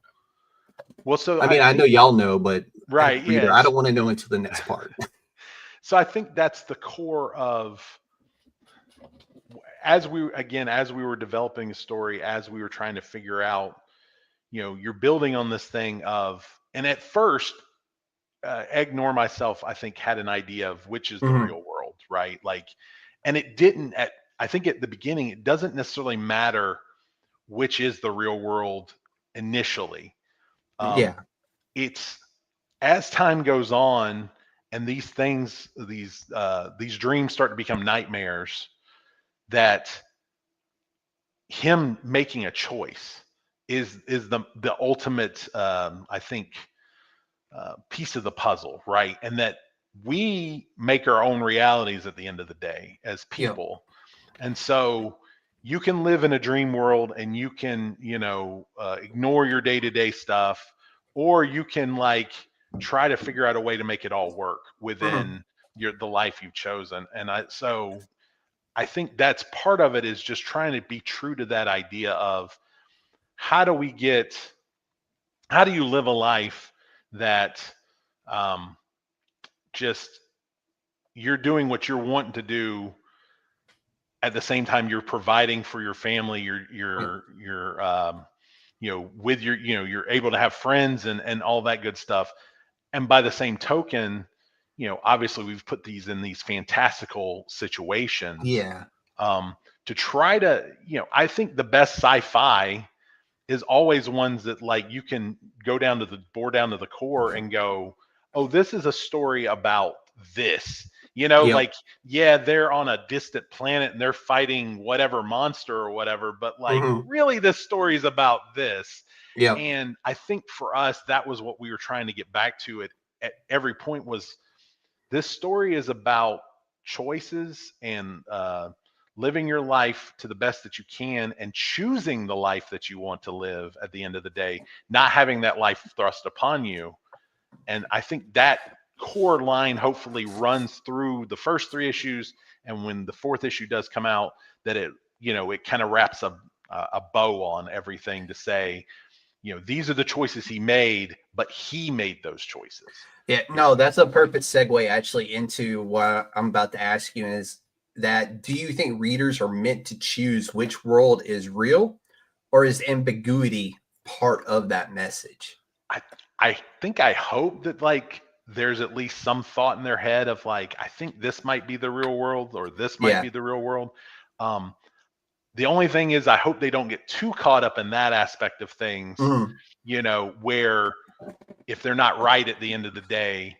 Well, so I know y'all know, but right, reader, I don't want to know until the next part. So I think that's the core of, as we were developing the story, as we were trying to figure out, you're building on this thing of, and at first, Egg nor myself, I think, had an idea of which is the real world, right? Like, and it didn't I think at the beginning, it doesn't necessarily matter which is the real world initially. It's as time goes on and these things, these dreams start to become nightmares, that him making a choice is the ultimate, I think, piece of the puzzle, right? And that we make our own realities at the end of the day as people. And so you can live in a dream world and you can, ignore your day-to-day stuff, or you can try to figure out a way to make it all work within the life you've chosen. And I think that's part of it, is just trying to be true to that idea of how do you live a life that just you're doing what you're wanting to do, at the same time you're providing for your family, you're with you're able to have friends and all that good stuff. And by the same token, obviously we've put these in these fantastical situations. To try to, I think the best sci-fi is always ones that you can go down to the core and go, oh, this is a story about this, they're on a distant planet and they're fighting whatever monster or whatever, but really this story is about this. And I think for us, that was what we were trying to get back to at every point, was this story is about choices and living your life to the best that you can and choosing the life that you want to live at the end of the day, not having that life thrust upon you. And I think that core line hopefully runs through the first 3 issues. And when the 4th issue does come out, that it kind of wraps a bow on everything to say, these are the choices he made, but he made those choices. Yeah, no, that's a perfect segue actually into what I'm about to ask you, is that, do you think readers are meant to choose which world is real, or is ambiguity part of that message? I hope that there's at least some thought in their head of I think this might be the real world, or this might be the real world. The only thing is, I hope they don't get too caught up in that aspect of things, where if they're not right at the end of the day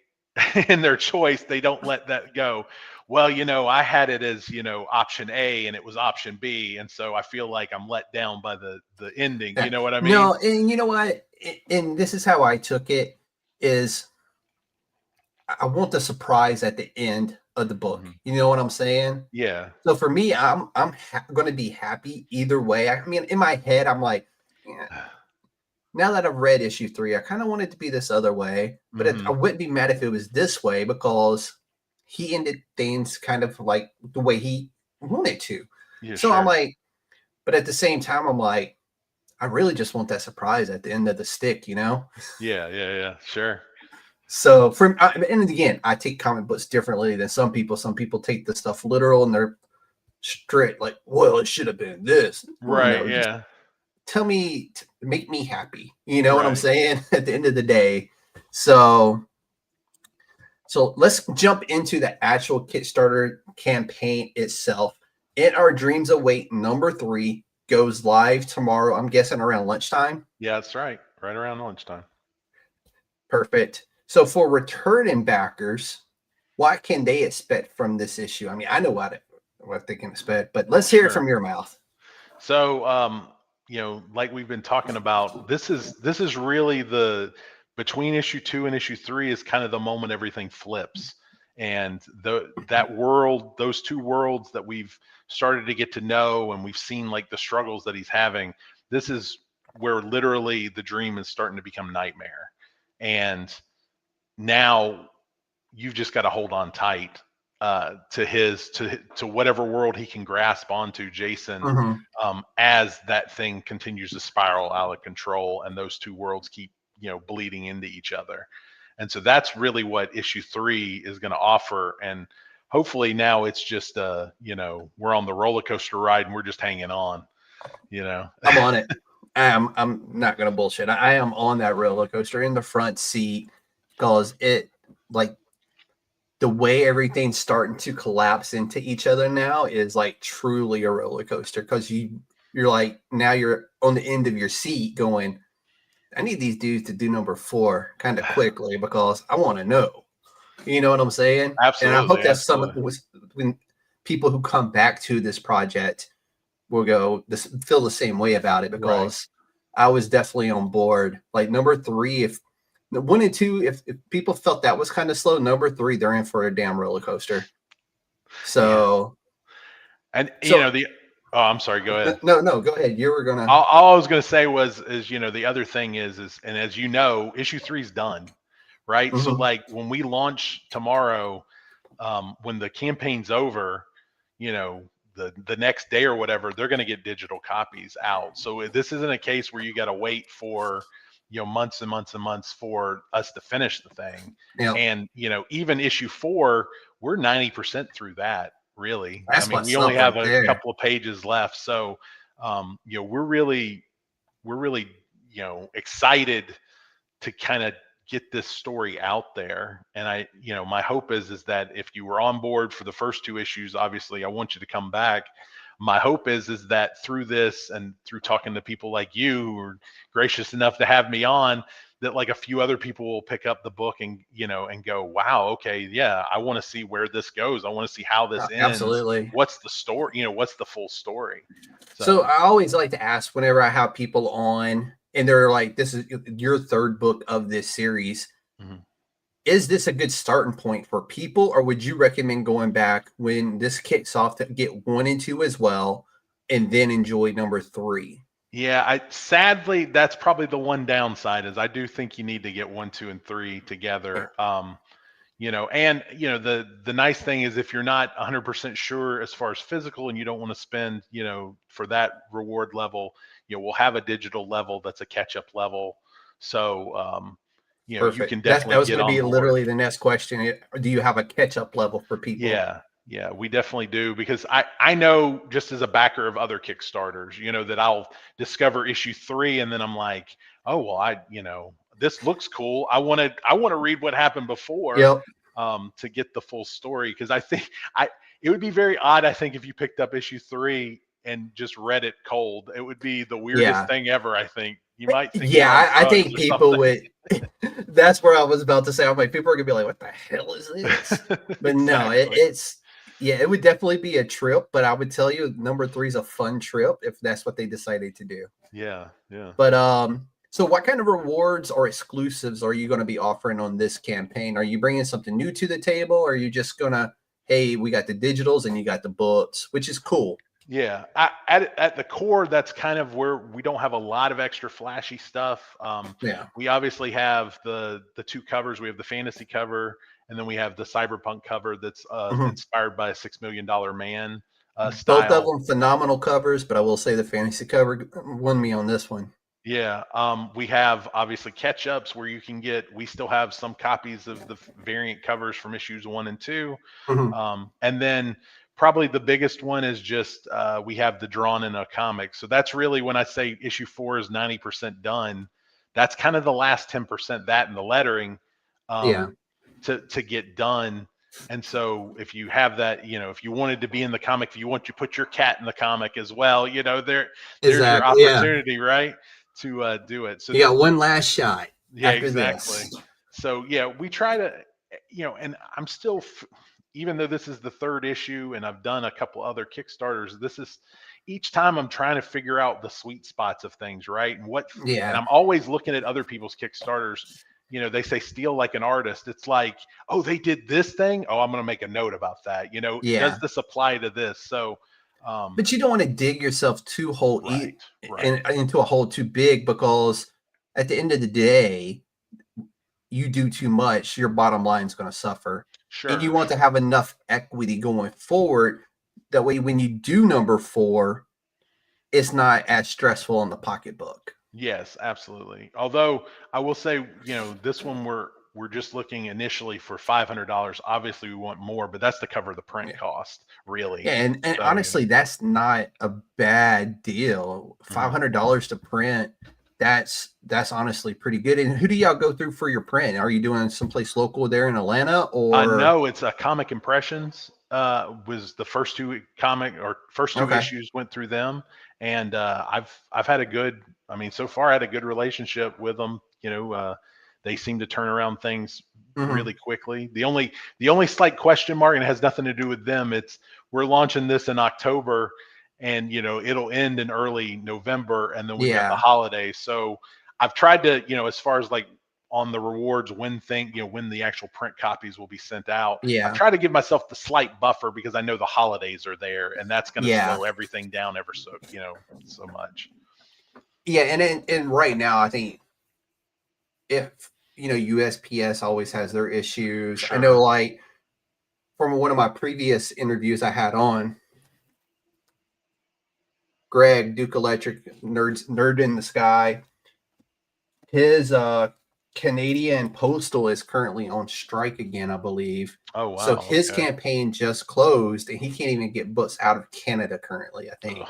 in their choice, they don't let that go. Well, I had it as, option A and it was option B. And so I feel like I'm let down by the ending. You know what I mean? No, and you know what? And this is how I took it, is I want the surprise at the end of the book. You know what I'm saying? Yeah. So for me, I'm going to be happy either way. I mean, in my head, I'm like, now that I've read issue 3, I kind of want it to be this other way, but I wouldn't be mad if it was this way, because he ended things kind of like the way he wanted to. Yeah, so sure. I'm like, but at the same time, I'm like, I really just want that surprise at the end of the stick, Yeah, sure. So and again, I take comic books differently than some people. Some people take the stuff literal and they're straight like, well, it should have been this. Right. Yeah. Tell me, make me happy. You know what I'm saying? At the end of the day. So let's jump into the actual Kickstarter campaign itself. In Our Dreams Await number 3 goes live tomorrow. I'm guessing around lunchtime. Yeah, that's right. Right around lunchtime. Perfect. So for returning backers, what can they expect from this issue? I mean, I know what they can expect, but let's hear it from your mouth. So, like we've been talking about, this is really between issue 2 and issue 3 is kind of the moment everything flips. And that world, those two worlds that we've started to get to know, and we've seen like the struggles that he's having, this is where literally the dream is starting to become nightmare. And now you've just got to hold on tight to whatever world he can grasp onto, Jason, as that thing continues to spiral out of control and those two worlds keep bleeding into each other. And so that's really what issue 3 is going to offer. And hopefully now it's just we're on the roller coaster ride and we're just hanging on. I'm on it. I'm not going to bullshit. I am on that roller coaster in the front seat, because it, like, the way everything's starting to collapse into each other now is like truly a roller coaster, because you're like, now you're on the end of your seat going, I need these dudes to do number 4 kind of quickly because I want to know. You know what I'm saying? Absolutely. And I hope that's something when people who come back to this project will feel the same way about it, because I was definitely on board. Like number 3, if 1 and 2, if people felt that was kind of slow, number 3, they're in for a damn roller coaster. So, oh, I'm sorry. Go ahead. No, go ahead. You were gonna. All I was gonna say is the other thing is, and as you know, issue 3 is done, right? So like when we launch tomorrow, when the campaign's over, the next day or whatever, they're gonna get digital copies out. So this isn't a case where you got to wait for months and months and months for us to finish the thing. Yeah. And even issue 4, we're 90% through that. Really, we only have a couple of pages left, so we're really excited to kind of get this story out there. And my hope is that if you were on board for the first 2 issues, obviously I want you to come back. My hope is that through this and through talking to people like you who are gracious enough to have me on, that like a few other people will pick up the book and go, wow, okay, yeah, I want to see where this goes. I want to see how this ends. Absolutely. What's the story? What's the full story? So I always like to ask whenever I have people on and they're like, this is your 3rd book of this series. Is this a good starting point for people, or would you recommend going back when this kicks off to get 1 and 2 as well, and then enjoy number 3? Yeah, sadly, that's probably the one downside, is I do think you need to get 1, 2, and 3 together. The nice thing is, if you're not 100% sure as far as physical and you don't want to spend, for that reward level, we'll have a digital level that's a catch-up level. So, you can definitely that was going to be literally the next question. Do you have a catch-up level for people? Yeah, we definitely do, because I know, just as a backer of other Kickstarters, that I'll discover issue 3 and then I'm like, oh, well, this looks cool. I want to read what happened before to get the full story, because I think it would be very odd, I think, if you picked up issue 3 and just read it cold. It would be the weirdest thing ever, I think. You might think, I think people would. That's where I was about to say. I'm like, people are gonna be like, "What the hell is this?" But no, it would definitely be a trip. But I would tell you, number 3 is a fun trip if that's what they decided to do. Yeah. But so what kind of rewards or exclusives are you going to be offering on this campaign? Are you bringing something new to the table, or are you just gonna, hey, we got the digitals and you got the books, which is cool. Yeah, at the core, that's kind of where we don't have a lot of extra flashy stuff. We obviously have the 2 covers. We have the fantasy cover, and then we have the cyberpunk cover that's inspired by a $6 Million Man style. Both of them phenomenal covers, but I will say the fantasy cover won me on this one. Yeah, we have obviously catch-ups where you can we still have some copies of the variant covers from issues 1 and 2, and then probably the biggest one is just we have the drawn in a comic. So that's really, when I say issue 4 is 90% done, that's kind of the last 10%, that and the lettering. Yeah. to get done. And so if you have that, if you wanted to be in the comic, if you want to put your cat in the comic as well, there's your Exactly. Yeah. opportunity, right, to do it. So You got one last shot yeah, after exactly. this. So yeah, we try to, and I'm still, even though this is the third issue and I've done a couple other Kickstarters, this is each time I'm trying to figure out the sweet spots of things, right? And Yeah. I'm always looking at other people's Kickstarters. They say steal like an artist. It's like, oh, they did this thing. Oh, I'm going to make a note about that. Yeah. Does this apply to this? So, but you don't want to dig yourself too right. into a hole too big, because at the end of the day, you do too much, your bottom line is going to suffer. Sure. And you want to have enough equity going forward. That way, when you do number 4, it's not as stressful in the pocketbook. Yes, absolutely. Although I will say, this one we're just looking initially for $500. Obviously, we want more, but that's to cover the print cost, really. Yeah, and so, honestly, that's not a bad deal. $500 to print. That's honestly pretty good. And who do y'all go through for your print? Are you doing someplace local there in Atlanta, or no? It's Comic Impressions. Was the first two issues went through them, and I've had a good. So far I had a good relationship with them. They seem to turn around things really quickly. The only slight question mark, and it has nothing to do with them. We're launching this in October, and it'll end in early November, and then we got the holidays. So I've tried to, as far as like on the rewards, when the actual print copies will be sent out. Yeah. I've tried to give myself the slight buffer because I know the holidays are there, and that's going to slow everything down ever so, so much. Yeah. And right now, I think if, USPS always has their issues. Sure. I know, like, from one of my previous interviews I had on, Greg, Duke Electric, Nerd in the Sky, his Canadian Postal is currently on strike again, I believe. Oh, wow. So his campaign just closed, and he can't even get books out of Canada currently, I think.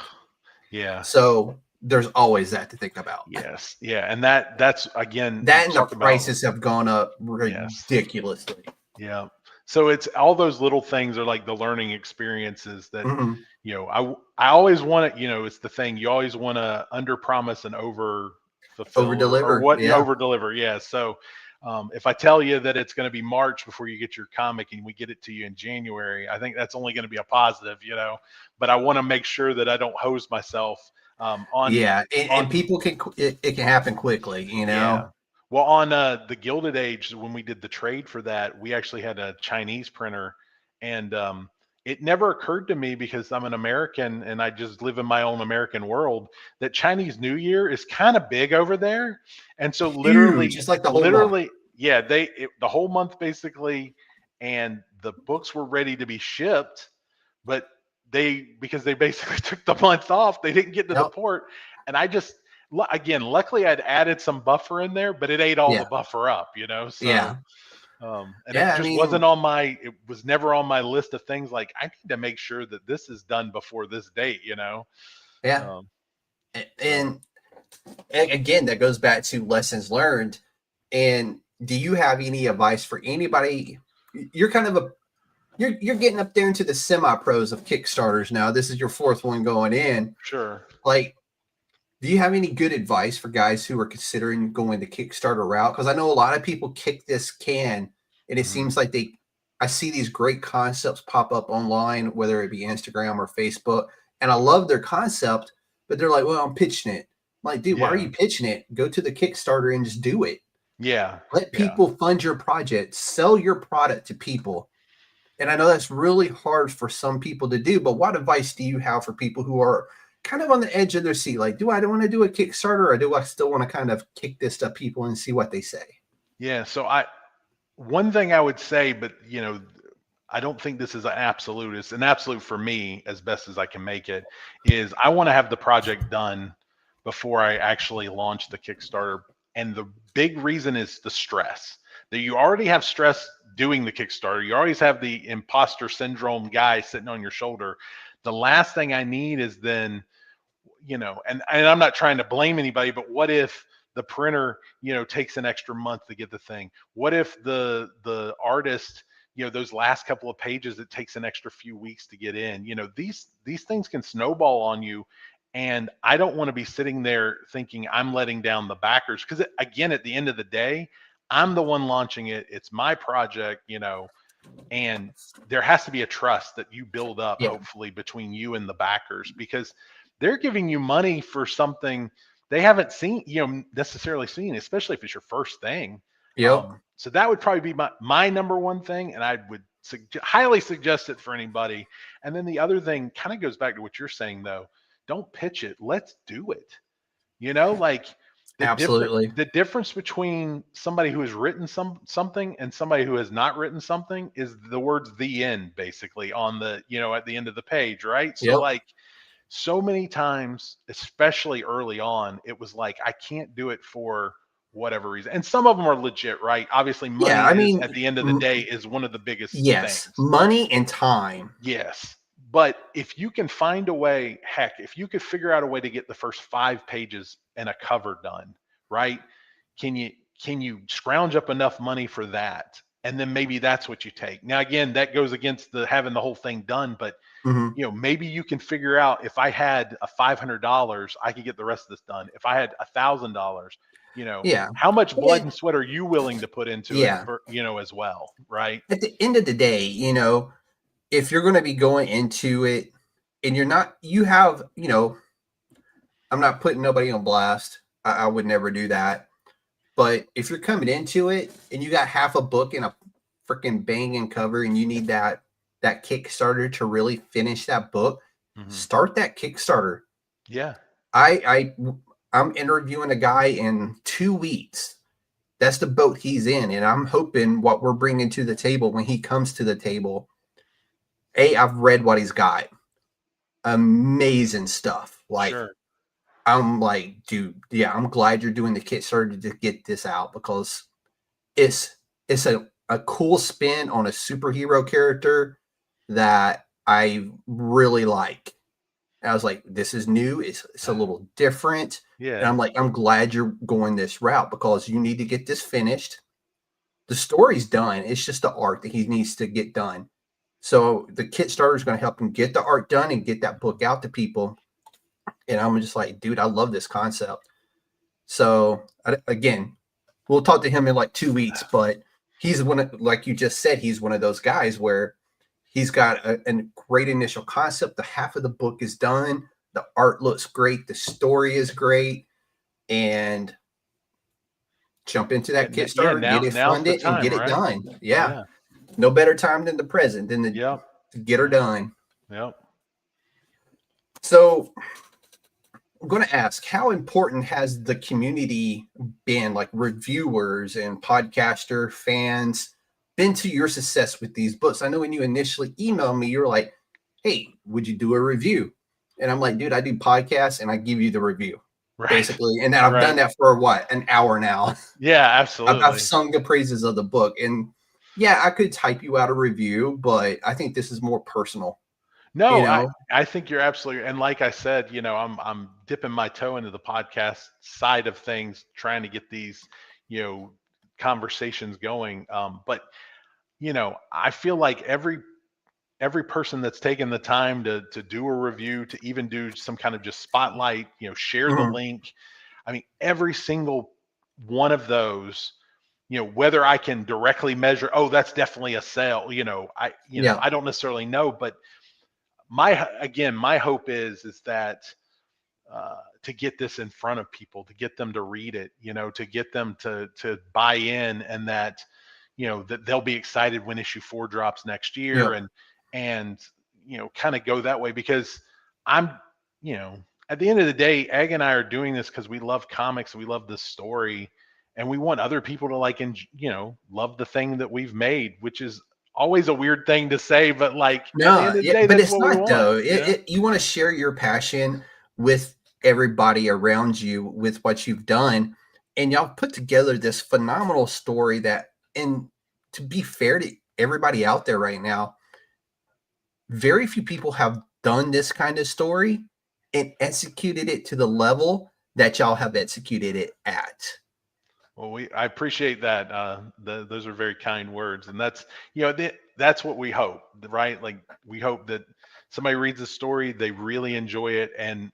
Yeah. So there's always that to think about. Yes. Yeah. And that's again, that and the prices have gone up ridiculously. Yeah. So it's all those little things are like the learning experiences that, I always want to, it's the thing, you always want to under promise and over deliver, over deliver. Yeah. So if I tell you that it's going to be March before you get your comic and we get it to you in January, I think that's only going to be a positive, but I want to make sure that I don't hose myself and people it can happen quickly, Yeah. Well, on the Gilded Age, when we did the trade for that, we actually had a Chinese printer, and it never occurred to me, because I'm an American and I just live in my own American world, that Chinese New Year is kind of big over there. And so literally, just like the whole month. Yeah, the whole month basically, and the books were ready to be shipped, but because they basically took the month off, they didn't get to the port. And I just, again, luckily I'd added some buffer in there, but it ate all the buffer up, so it was never on my list of things like I need to make sure that this is done before this date, and again, that goes back to lessons learned. And do you have any advice for anybody? You're kind of you're getting up there into the semi-pros of Kickstarters now. This is your 4th one going in. Sure. Like, do you have any good advice for guys who are considering going the Kickstarter route? Because I know a lot of people kick this can, and it seems like I see these great concepts pop up online, whether it be Instagram or Facebook, and I love their concept, but they're like, well, I'm pitching it. I'm like, dude, why are you pitching it? Go to the Kickstarter and just do it. Yeah. Let people fund your project, sell your product to people. And I know that's really hard for some people to do, but what advice do you have for people who are kind of on the edge of their seat? Like, do I want to do a Kickstarter, or do I still want to kind of kick this to people and see what they say? Yeah. So one thing I would say, but I don't think this is an absolute. It's an absolute for me, as best as I can make it, is I want to have the project done before I actually launch the Kickstarter. And the big reason is the stress. That you already have stress doing the Kickstarter. You always have the imposter syndrome guy sitting on your shoulder. The last thing I need is then, and I'm not trying to blame anybody, but what if the printer, takes an extra month to get the thing? What if the artist, those last couple of pages, it takes an extra few weeks to get in? These things can snowball on you. And I don't want to be sitting there thinking I'm letting down the backers, because again, at the end of the day, I'm the one launching it. It's my project, and there has to be a trust that you build up, hopefully, between you and the backers, because they're giving you money for something they haven't seen, necessarily seen, especially if it's your first thing. So that would probably be my number one thing, and I would highly suggest it for anybody. And then the other thing kind of goes back to what you're saying, though. Don't pitch it. Let's do it. Like Absolutely. The difference between somebody who has written something and somebody who has not written something is the words "the end" basically on the, at the end of the page, right? So like, so many times, especially early on, it was like, I can't do it for whatever reason. And some of them are legit, right? Obviously, money at the end of the day is one of the biggest things. Money and time. Yes. But if you can find a way, heck, if you could figure out a way to get the first 5 pages and a cover done, right? Can you scrounge up enough money for that? And then maybe that's what you take. Now, again, that goes against having the whole thing done, but maybe you can figure out, if I had a $500, I could get the rest of this done. If I had $1,000, how much blood and sweat are you willing to put into it, as well, right? At the end of the day, if you're going to be going into it and I'm not putting nobody on blast. I would never do that. But if you're coming into it and you got half a book and a freaking banging cover and you need that Kickstarter to really finish that book, start that Kickstarter. Yeah. I'm interviewing a guy in 2 weeks. That's the boat he's in. And I'm hoping what we're bringing to the table when he comes to the table, I've read what he's got. Amazing stuff. I'm like, dude, I'm glad you're doing the Kickstarter to get this out, because it's a cool spin on a superhero character that I really like. And I was like, this is new. It's a little different. Yeah. And I'm like, I'm glad you're going this route, because you need to get this finished. The story's done. It's just the art that he needs to get done. So the Kickstarter is going to help him get the art done and get that book out to people. And I'm just like, dude, I love this concept. So again, we'll talk to him in like 2 weeks, but he's like you just said, he's one of those guys where he's got a great initial concept. The half of the book is done. The art looks great. The story is great. And jump into that Kickstarter, get it funded, and get it done. Yeah. No better time than the present, than to get her done. Yep. So I'm going to ask, how important has the community been, like reviewers and podcaster fans, been to your success with these books? I know when you initially emailed me, you were like, hey, would you do a review? And I'm like, dude, I do podcasts and I give you the review. Right. Basically. And I've done that for an hour now. Yeah, absolutely. I've sung the praises of the book. And I could type you out a review, but I think this is more personal. No, I think you're absolutely, and like I said, I'm dipping my toe into the podcast side of things, trying to get these, conversations going. But I feel like every person that's taken the time to do a review, to even do some kind of just spotlight, share the link. I mean, every single one of those, whether I can directly measure, that's definitely a sale, I don't necessarily know, but my hope is that to get this in front of people, to get them to read it, to get them to buy in, and that that they'll be excited when issue 4 drops next year, and kind of go that way, because I'm at the end of the day, Egg and I are doing this because we love comics, we love this story, and we want other people to like and love the thing that we've made, which is always a weird thing to say, but like, no, but it's not though. You want to share your passion with everybody around you with what you've done, and y'all put together this phenomenal story that, and to be fair to everybody out there right now, very few people have done this kind of story and executed it to the level that y'all have executed it at. Well, I appreciate that. Those are very kind words, and that's that's what we hope, right? Like we hope that somebody reads the story, they really enjoy it, and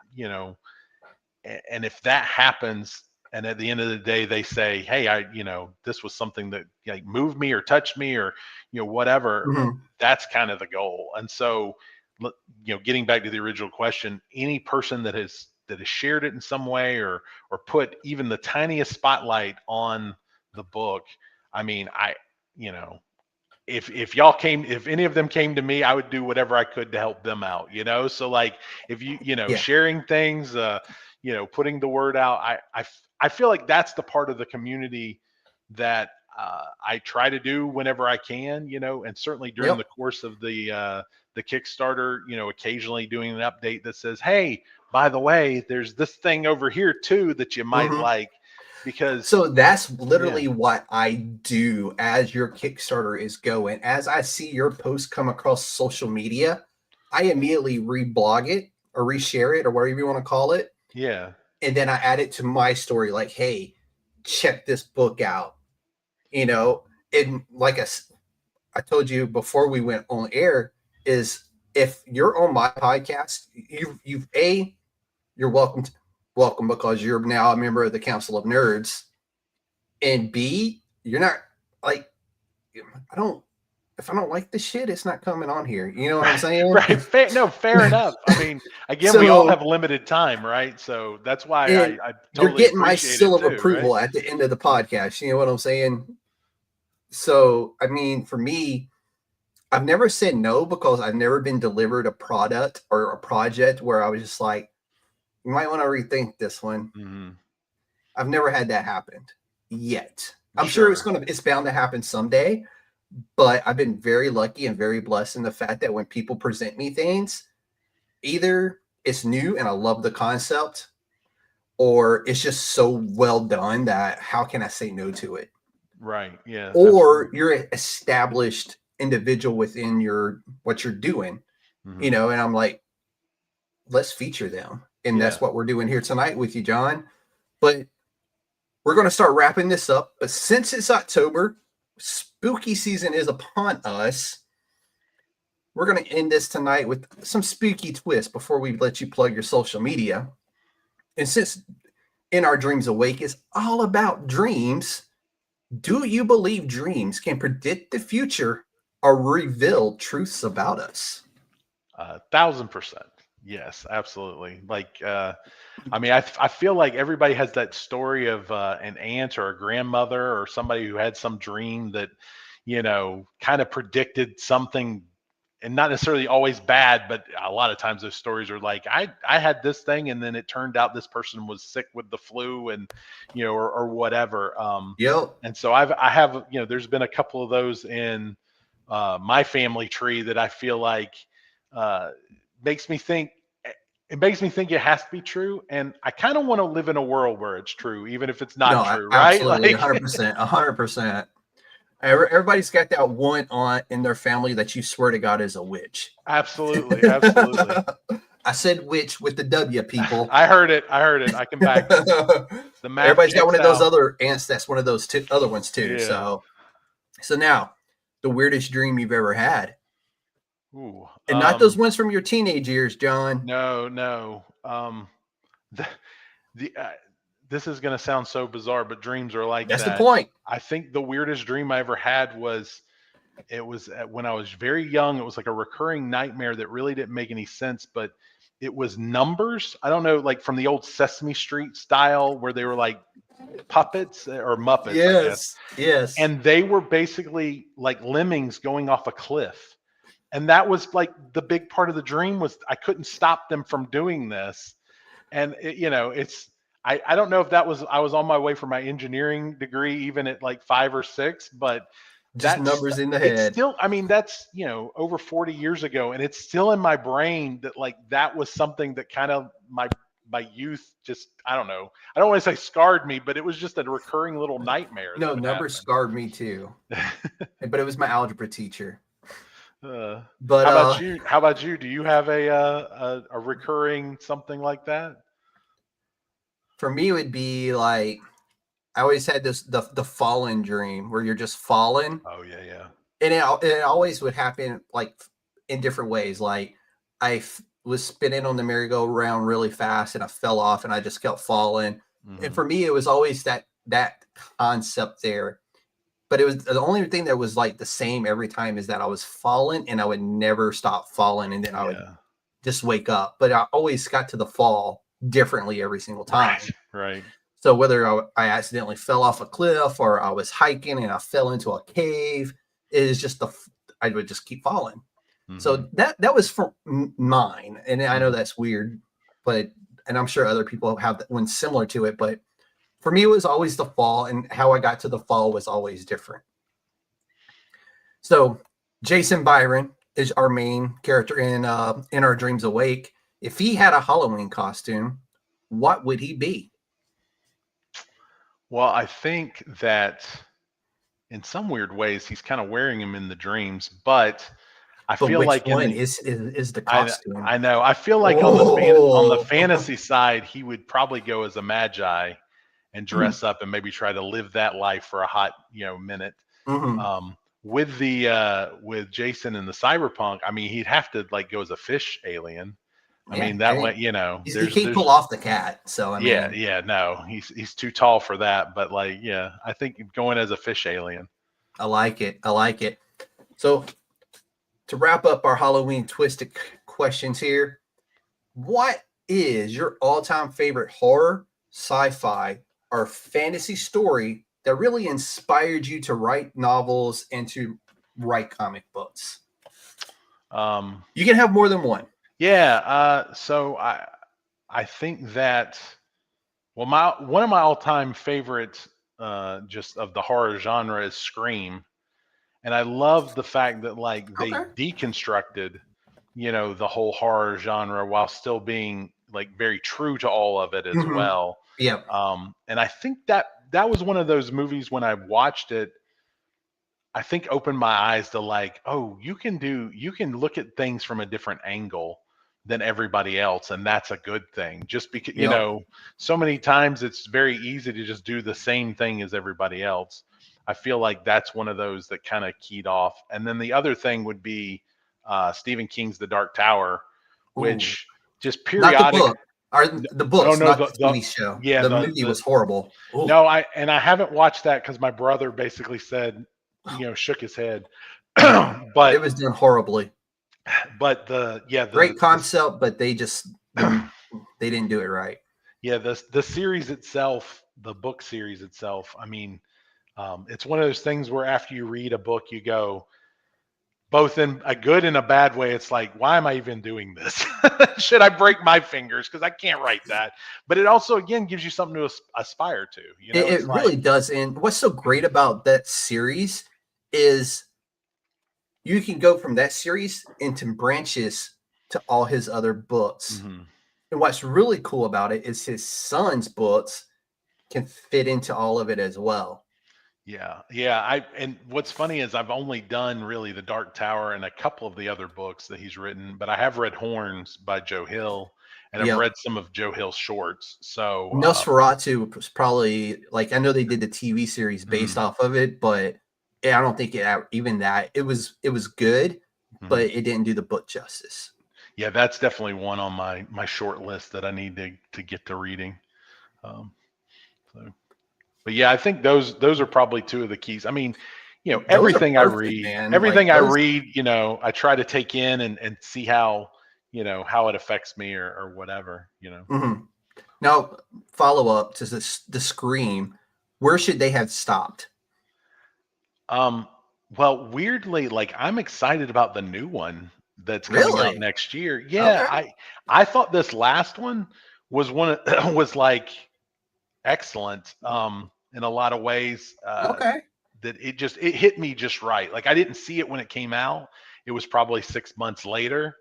and if that happens, and at the end of the day they say, hey, this was something that like moved me or touched me or whatever, that's kind of the goal. And so getting back to the original question, any person that has shared it in some way or put even the tiniest spotlight on the book, I mean, if y'all came, if any of them came to me, I would do whatever I could to help them out, so like if sharing things, putting the word out, I feel like that's the part of the community that I try to do whenever I can, and certainly during the course of the Kickstarter, occasionally doing an update that says, hey, by the way, there's this thing over here too that you might like, because so that's literally what I do as your Kickstarter is going. As I see your post come across social media, I immediately reblog it or reshare it or whatever you want to call it. Yeah. And then I add it to my story, like, hey, check this book out. And like I told you before we went on air, is if you're on my podcast, you're welcome because you're now a member of the Council of Nerds, and B, you're not like, if I don't like the shit, it's not coming on here. You know what I'm saying? Right. Fair enough. I mean, again, we all have limited time, right? So that's why I totally you're getting my seal of approval at the end of the podcast. You know what I'm saying? So, I mean, for me, I've never said no because I've never been delivered a product or a project where I was just like, you might want to rethink this one. I've never had that happen yet. I'm sure it's bound to happen someday, but I've been very lucky and very blessed in the fact that when people present me things, either it's new and I love the concept, or it's just so well done that how can I say no to it? Right. Yeah. Or you're an established individual within what you're doing, and I'm like, let's feature them. And that's what we're doing here tonight with you, John. But we're going to start wrapping this up. But since it's October, spooky season is upon us. We're going to end this tonight with some spooky twists before we let you plug your social media. And since In Our Dreams Awake is all about dreams, do you believe dreams can predict the future or reveal truths about us? 1,000%. Yes, absolutely. Like, I mean, I feel like everybody has that story of an aunt or a grandmother or somebody who had some dream that, kind of predicted something, and not necessarily always bad, but a lot of times those stories are like, I had this thing, and then it turned out this person was sick with the flu, and or whatever. And so I have there's been a couple of those in my family tree that I feel like makes me think it has to be true, and I kind of want to live in a world where it's true, even if it's not true, right? Absolutely, like 100%. Everybody's got that one aunt in their family that you swear to God is a witch. Absolutely. I said witch with the W, people. I heard it. I can back it. Everybody's got one of those other aunts that's one of those other ones too. Yeah. So now, the weirdest dream you've ever had. Ooh, and not those ones from your teenage years, John. No. This is going to sound so bizarre, but dreams are like that's that. The point. I think the weirdest dream I ever had was when I was very young. It was like a recurring nightmare that really didn't make any sense, but it was numbers. I don't know, like from the old Sesame Street style where they were like puppets or Muppets. Yes. And they were basically like lemmings going off a cliff. And that was like the big part of the dream was I couldn't stop them from doing this. And I don't know if I was on my way for my engineering degree, even at like 5 or 6, but just numbers in the head. It's still, I mean, that's, over 40 years ago. And it's still in my brain that like, that was something that kind of my youth just, I don't know. I don't want to say scarred me, but it was just a recurring little nightmare. No, numbers scarred me too. But it was my algebra teacher. But how about you? Do you have a recurring something like that? For me, it would be like I always had the fallen dream where you're just falling, Oh yeah, yeah. and it always would happen like in different ways. Like was spinning on the merry-go-round really fast, and I fell off, and I just kept falling. And for me, it was always that concept there. But it was the only thing that was like the same every time is that I was falling, and I would never stop falling, and then I would just wake up. But I always got to the fall differently every single time. Right. So whether I accidentally fell off a cliff or I was hiking and I fell into a cave, it is just I would just keep falling. Mm-hmm. So that was for mine. And I know that's weird, and I'm sure other people have one similar to it, but for me, it was always the fall, and how I got to the fall was always different. So Jason Byron is our main character in Our Dreams Awake. If he had a Halloween costume, what would he be? Well, I think that in some weird ways he's kind of wearing him in the dreams, but I feel like one is the costume? I know. I feel like on the fantasy side, he would probably go as a magi and dress up and maybe try to live that life for a hot, minute. Mm-hmm. With Jason and the cyberpunk, I mean, he'd have to like go as a fish alien. I mean, that way, he can't pull off the cat. So I mean, no, he's too tall for that. But like, I think going as a fish alien. I like it. So to wrap up our Halloween twisted questions here, what is your all-time favorite horror, sci-fi, or fantasy story that really inspired you to write novels and to write comic books? You can have more than one. Yeah. So I think that, well, one of my all-time favorites, just of the horror genre is Scream. And I love the fact that like they deconstructed, the whole horror genre while still being like very true to all of it as well. Yeah. And I think that was one of those movies when I watched it, I think opened my eyes to like, oh, you can look at things from a different angle than everybody else. And that's a good thing. Just because, so many times it's very easy to just do the same thing as everybody else. I feel like that's one of those that kind of keyed off. And then the other thing would be Stephen King's The Dark Tower, which just periodic. The books, not the TV show. Yeah, the movie was horrible. Ooh. No, I haven't watched that because my brother basically said, shook his head. But it was done horribly. But great concept, but they just they didn't do it right. Yeah, the series itself, the book series itself. I mean, it's one of those things where after you read a book, you go, both in a good and a bad way. It's like, why am I even doing this? Should I break my fingers? Because I can't write that. But it also, again, gives you something to aspire to. It really does. And what's so great about that series is you can go from that series into branches to all his other books. Mm-hmm. And what's really cool about it is his son's books can fit into all of it as well. Yeah. And what's funny is I've only done really The Dark Tower and a couple of the other books that he's written, but I have read Horns by Joe Hill, and I've read some of Joe Hill's shorts. So Nosferatu was probably like, I know they did the TV series based off of it, but I don't think it was good, but it didn't do the book justice. Yeah, that's definitely one on my short list that I need to get to reading. But yeah, I think those are probably two of the keys. I mean, everything I read, I try to take in and see how it affects me or whatever, Mm-hmm. Now, follow up to the Scream. Where should they have stopped? Well, weirdly, like I'm excited about the new one that's coming out next year. Yeah, okay. I thought this last one was was like excellent in a lot of ways. That it hit me just right. Like I didn't see it when it came out. It was probably 6 months later.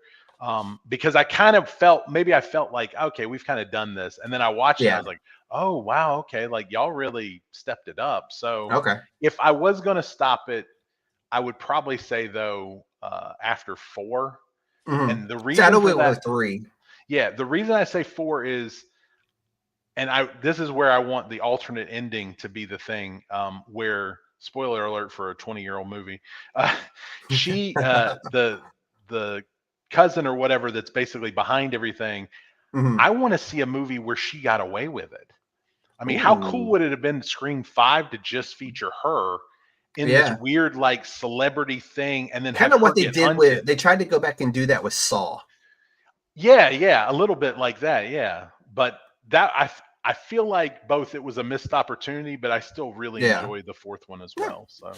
Because I felt like, okay, we've kind of done this. And then I watched it, I was like, oh wow, okay, like y'all really stepped it up. So if I was gonna stop it, I would probably say though, after 4. And the reason for that, 3. Yeah, the reason I say 4 is this is where I want the alternate ending to be the thing, where, spoiler alert for a 20-year-old movie, she the cousin or whatever that's basically behind everything. Mhm. I want to see a movie where she got away with it. I mean, how cool would it have been Scream 5 to just feature her in this weird like celebrity thing, and then kind of what they did with, they tried to go back and do that with Saw. Yeah, a little bit like that, yeah. But that I feel like both it was a missed opportunity, but I still really enjoyed the fourth one as well. So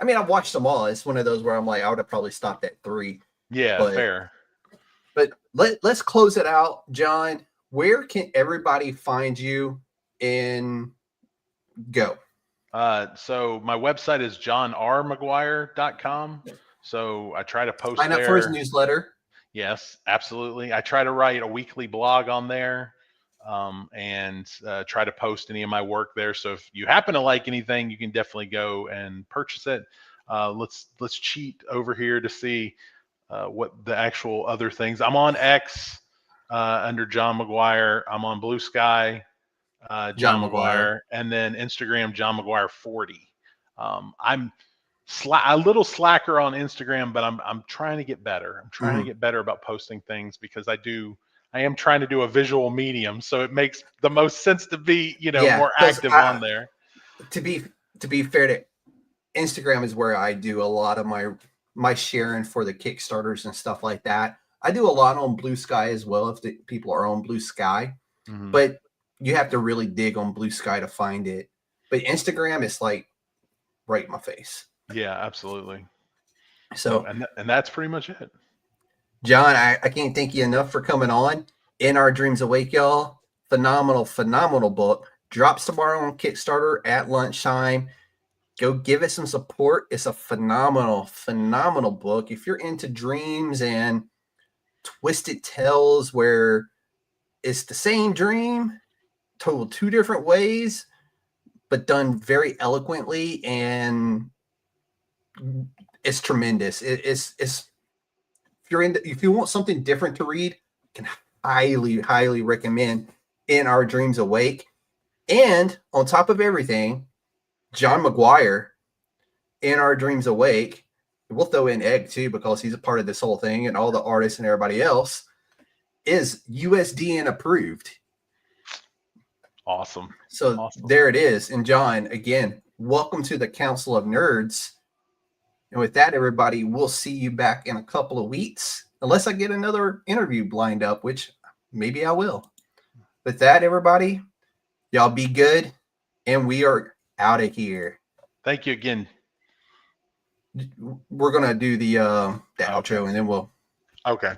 I mean, I've watched them all. It's one of those where I'm like, I would have probably stopped at 3. Yeah, fair. But let's close it out, John. Where can everybody find you in go? So my website is johnrmcguire.com. So I try to post Sign up for his newsletter. Yes, absolutely. I try to write a weekly blog on there, and try to post any of my work there. So if you happen to like anything, you can definitely go and purchase it. Let's cheat over here to see what the actual other things. I'm on X under John McGuire. I'm on Blue Sky, John McGuire, and then Instagram, John McGuire 40. I'm a little slacker on Instagram, but I'm trying to get better. I'm trying to get better about posting things, because I am trying to do a visual medium, so it makes the most sense to be, more active on there. To be fair to Instagram is where I do a lot of my sharing for the Kickstarters and stuff like that. I do a lot on Blue Sky as well if the people are on Blue Sky, but you have to really dig on Blue Sky to find it. But Instagram is like right in my face. Yeah, absolutely. So and that's pretty much it. John, I can't thank you enough for coming on. In Our Dreams Awake, y'all. Phenomenal book. Drops tomorrow on Kickstarter at lunchtime. Go give it some support. It's a phenomenal book. If you're into dreams and twisted tales where it's the same dream told 2 different ways, but done very eloquently, and it's tremendous. It's if you want something different to read, I can highly recommend In Our Dreams Awake. And on top of everything, John McGuire, In Our Dreams Awake, we'll throw in Egg too, because he's a part of this whole thing, and all the artists and everybody else, is USDN approved. Awesome. So there it is. And John, again, welcome to the Council of Nerds. And with that, everybody, we'll see you back in a couple of weeks, unless I get another interview lined up, which maybe I will. With that, everybody, y'all be good, and we are out of here. Thank you again. We're gonna do the outro, and then we'll. Okay.